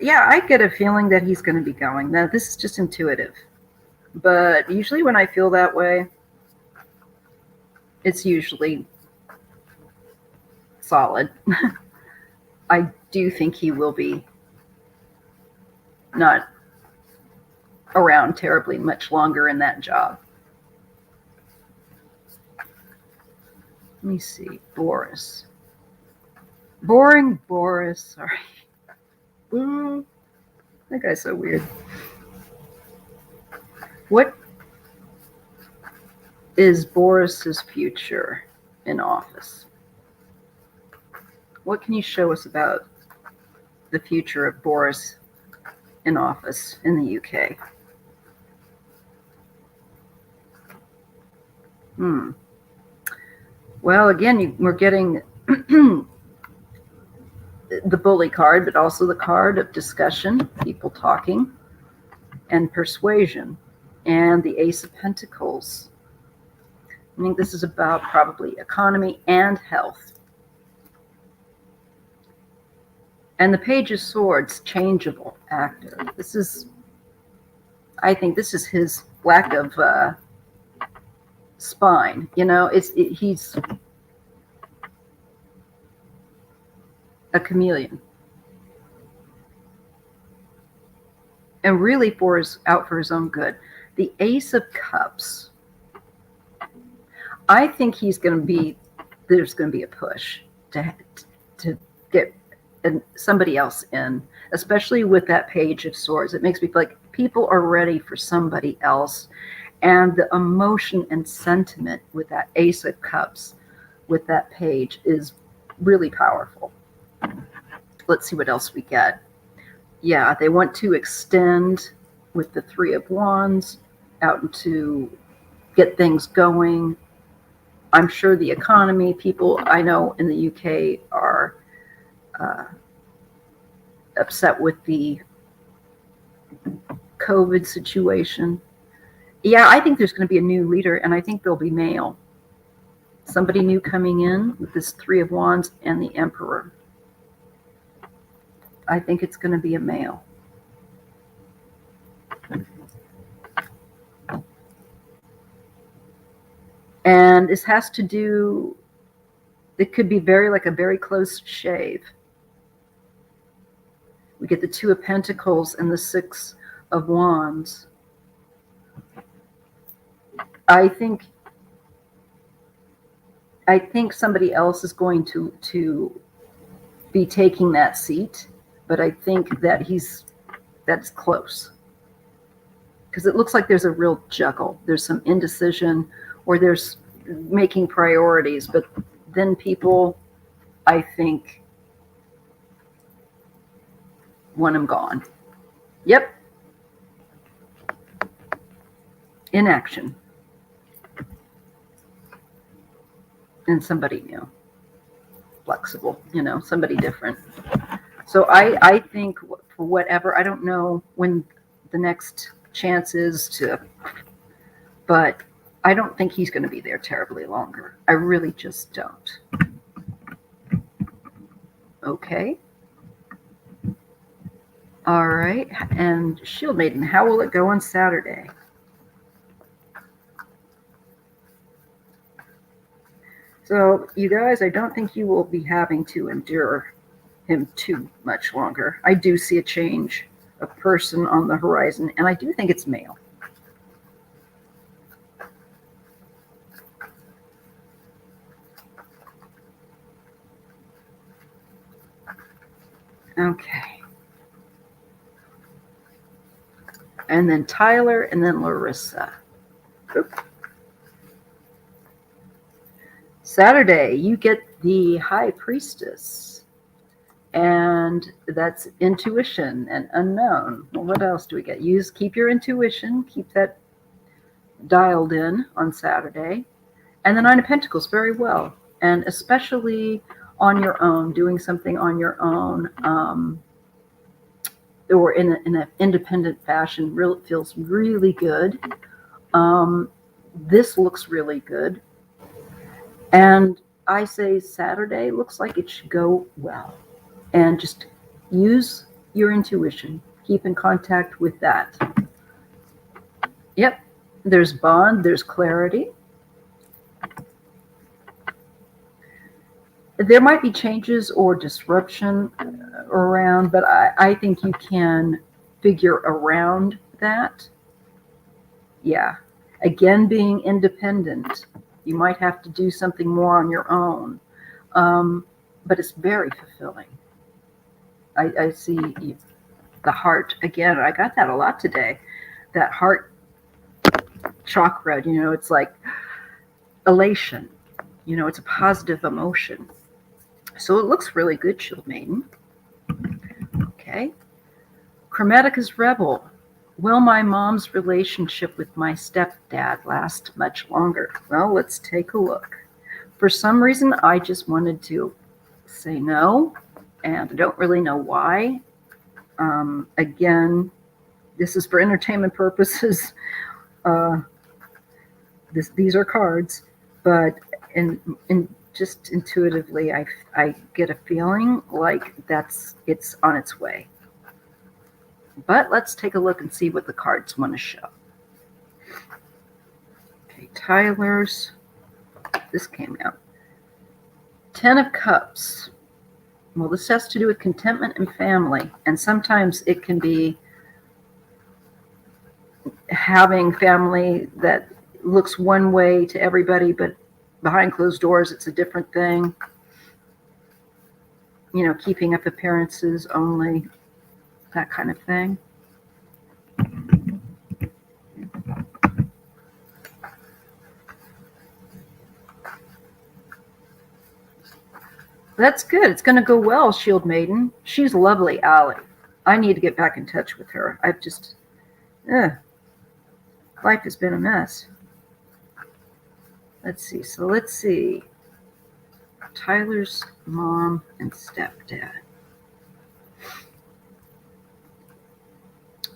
Yeah, I get a feeling that he's going to be going. Now, this is just intuitive. But usually when I feel that way, it's usually solid. I do think he will be not around terribly much longer in that job. Let me see. Boris. Boring Boris. Sorry. That guy's so weird. What is Boris's future in office? What can you show us about the future of Boris in office in the UK? Well, again, we're getting the bully card, but also the card of discussion, people talking, and persuasion, and the Ace of Pentacles. I think this is about probably economy and health. And the Page of Swords, changeable actor. I think this is his lack of spine. He's a chameleon. And really out for his own good. The Ace of Cups. I think there's going to be a push to get somebody else in, especially with that Page of Swords. It makes me feel like people are ready for somebody else. And the emotion and sentiment with that Ace of Cups, with that page, is really powerful. Let's see what else we get. Yeah, they want to extend with the Three of Wands out and to get things going. I'm sure the economy, people I know in the UK are upset with the COVID situation. Yeah, I think there's going to be a new leader, and I think there'll be male. Somebody new coming in with this Three of Wands and the Emperor. I think it's going to be a male. And this has to do, it could be a very close shave. We get the Two of Pentacles and the Six of Wands. I think somebody else is going to be taking that seat, but I think that's close. Because it looks like there's a real juggle. There's some indecision, or there's making priorities, but then people, I think, want him gone. Yep. Inaction. And somebody new. Flexible, somebody different. So I think for whatever, I don't know when the next chance is but I don't think he's going to be there terribly longer. I really just don't. Okay. All right. And Shield Maiden, how will it go on Saturday? So, you guys, I don't think you will be having to endure him too much longer. I do see a change of person on the horizon, and I do think it's male. Okay. And then Tyler, and then Larissa. Oop. Saturday, you get the High Priestess. And that's intuition and unknown. Well, what else do we get? Keep your intuition. Keep that dialed in on Saturday. And the Nine of Pentacles, very well. And especially on your own, doing something on your own, or in an independent fashion, feels really good. This looks really good. And I say Saturday looks like it should go well. And just use your intuition. Keep in contact with that. Yep. There's bond. There's clarity. There might be changes or disruption around, but I think you can figure around that. Yeah. Again, being independent. You might have to do something more on your own. But it's very fulfilling. I see the heart. Again, I got that a lot today. That heart chakra, it's like elation. It's a positive emotion. So it looks really good, Shield Maiden. Okay. Chromatica's Rebel. Will my mom's relationship with my stepdad last much longer? Well, let's take a look. For some reason, I just wanted to say no, and I don't really know why. Again, this is for entertainment purposes. These are cards, but in just intuitively, I get a feeling like it's on its way. But let's take a look and see what the cards want to show. Okay, Tyler's, this came out. 10 of Cups. Well, this has to do with contentment and family. And sometimes it can be having family that looks one way to everybody, but behind closed doors, it's a different thing. You know, keeping up appearances only, that kind of thing. That's good. It's going to go well, Shield Maiden. She's lovely, Allie. I need to get back in touch with her. I've just, life has been a mess. Let's see. So let's see. Tyler's mom and stepdad.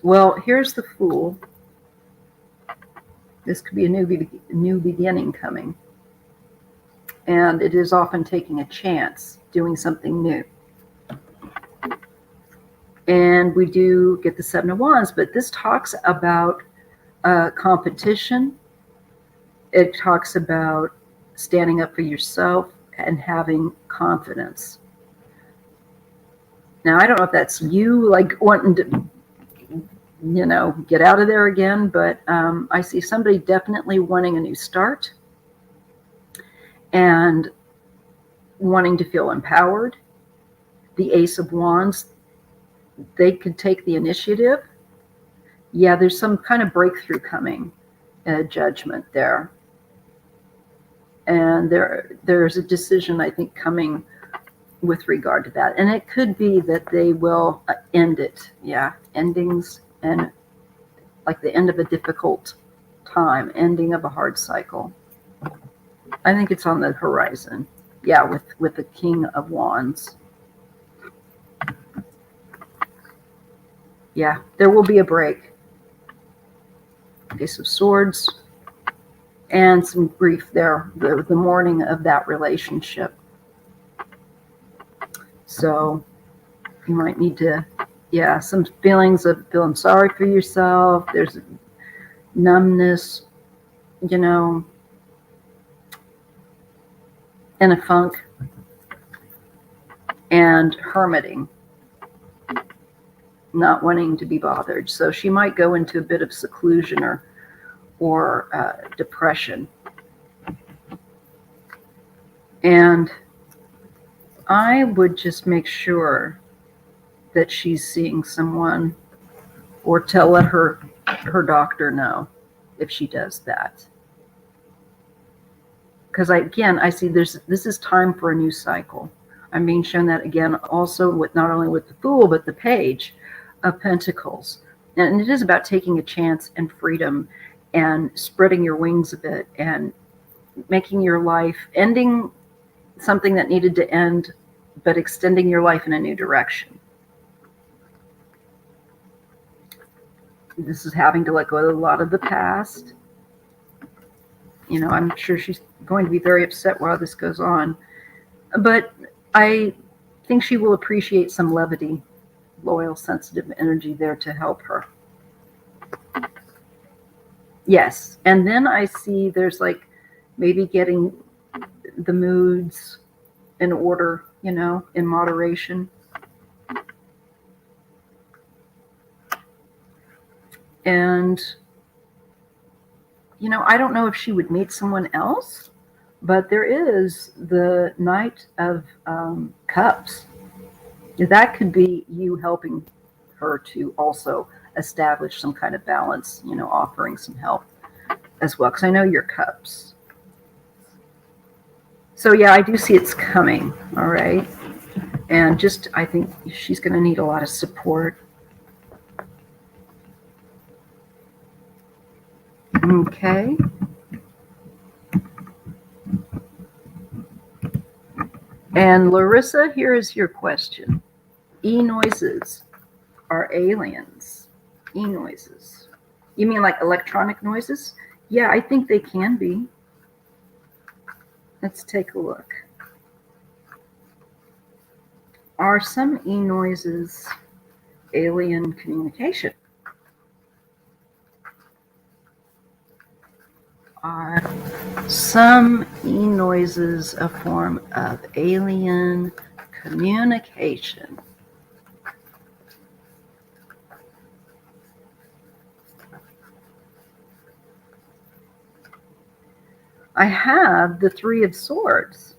Well, here's the Fool. This could be a new beginning coming. And it is often taking a chance, doing something new. And we do get the Seven of Wands, but this talks about competition. It talks about standing up for yourself and having confidence. Now, I don't know if that's you, like wanting to, you know, get out of there again, but I see somebody definitely wanting a new start and wanting to feel empowered. The Ace of Wands, they could take the initiative. Yeah, there's some kind of breakthrough coming, a judgment there. And there's a decision, I think, coming with regard to that. And it could be that they will end it. Yeah, endings, and like the end of a difficult time, ending of a hard cycle. I think it's on the horizon. Yeah, with the King of Wands. Yeah, there will be a break. Ace of Swords. And some grief there, the mourning of that relationship. So you might need to, yeah, some feelings of feeling sorry for yourself. There's numbness, you know, in a funk, and hermiting, not wanting to be bothered. So she might go into a bit of seclusion or depression. And I would just make sure that she's seeing someone, or let her doctor know if she does that. Because I see this is time for a new cycle. I'm being shown that again also with not only with the Fool, but the Page of Pentacles. And it is about taking a chance and freedom and spreading your wings a bit and making your life, ending something that needed to end, but extending your life in a new direction. This is having to let go of a lot of the past. You know, I'm sure she's going to be very upset while this goes on. But I think she will appreciate some levity, loyal, sensitive energy there to help her. Yes. And then I see there's like maybe getting the moods in order, you know, in moderation. And, you know, I don't know if she would meet someone else, but there is the Knight of Cups. That could be you helping her to also establish some kind of balance, you know, offering some help as well, because I know your cups. So yeah, I do see it's coming, all right? And just, I think she's going to need a lot of support. Okay. And Larissa, here is your question. E-noises are aliens. E-noises. You mean like electronic noises? Yeah, I think they can be. Let's take a look. Are some e-noises alien communication? Are some e-noises a form of alien communication? I have the Three of Swords,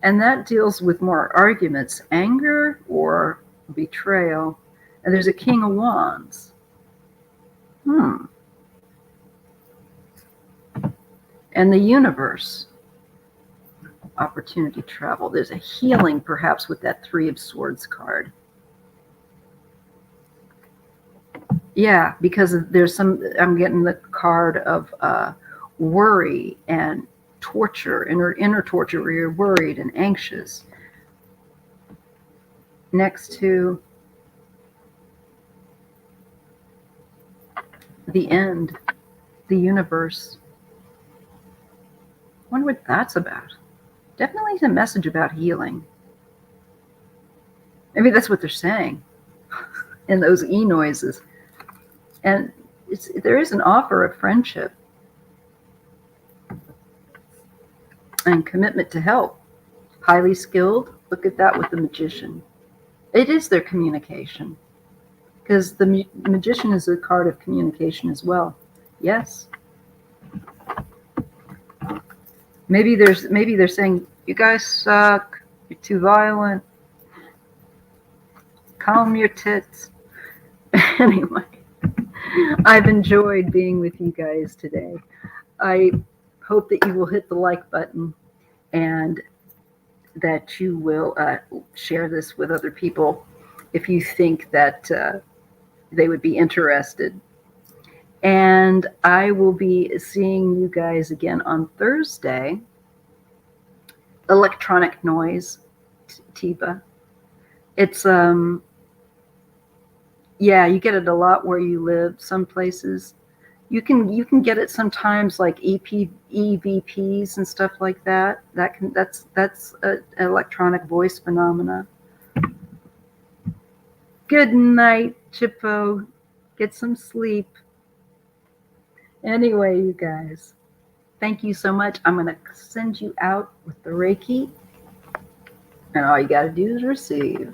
and that deals with more arguments, anger or betrayal. And there's a King of Wands. And the universe, opportunity travel. There's a healing perhaps with that Three of Swords card. Yeah, because there's some, I'm getting the card of worry and torture, inner torture, where you're worried and anxious. Next to the end, the universe. I wonder what that's about. Definitely a message about healing. Maybe that's what they're saying in those e-noises. And there is an offer of friendship and commitment to help. Highly skilled. Look at that with the Magician. It is their communication, because the Magician is a card of communication as well. Yes. Maybe they're saying, you guys suck. You're too violent. Calm your tits. Anyway, I've enjoyed being with you guys today. I hope that you will hit the like button and that you will share this with other people if you think that they would be interested. And I will be seeing you guys again on Thursday. Electronic noise, Tiba. It's yeah, you get it a lot where you live. Some places you can get it sometimes, like EVPs and stuff like that. That's an electronic voice phenomena. Good night, Chippo. Get some sleep. Anyway, you guys, thank you so much. I'm going to send you out with the Reiki, and all you got to do is receive.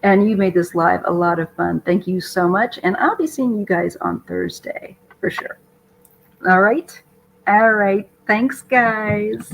And you made this live a lot of fun. Thank you so much. And I'll be seeing you guys on Thursday for sure. All right. Thanks, guys.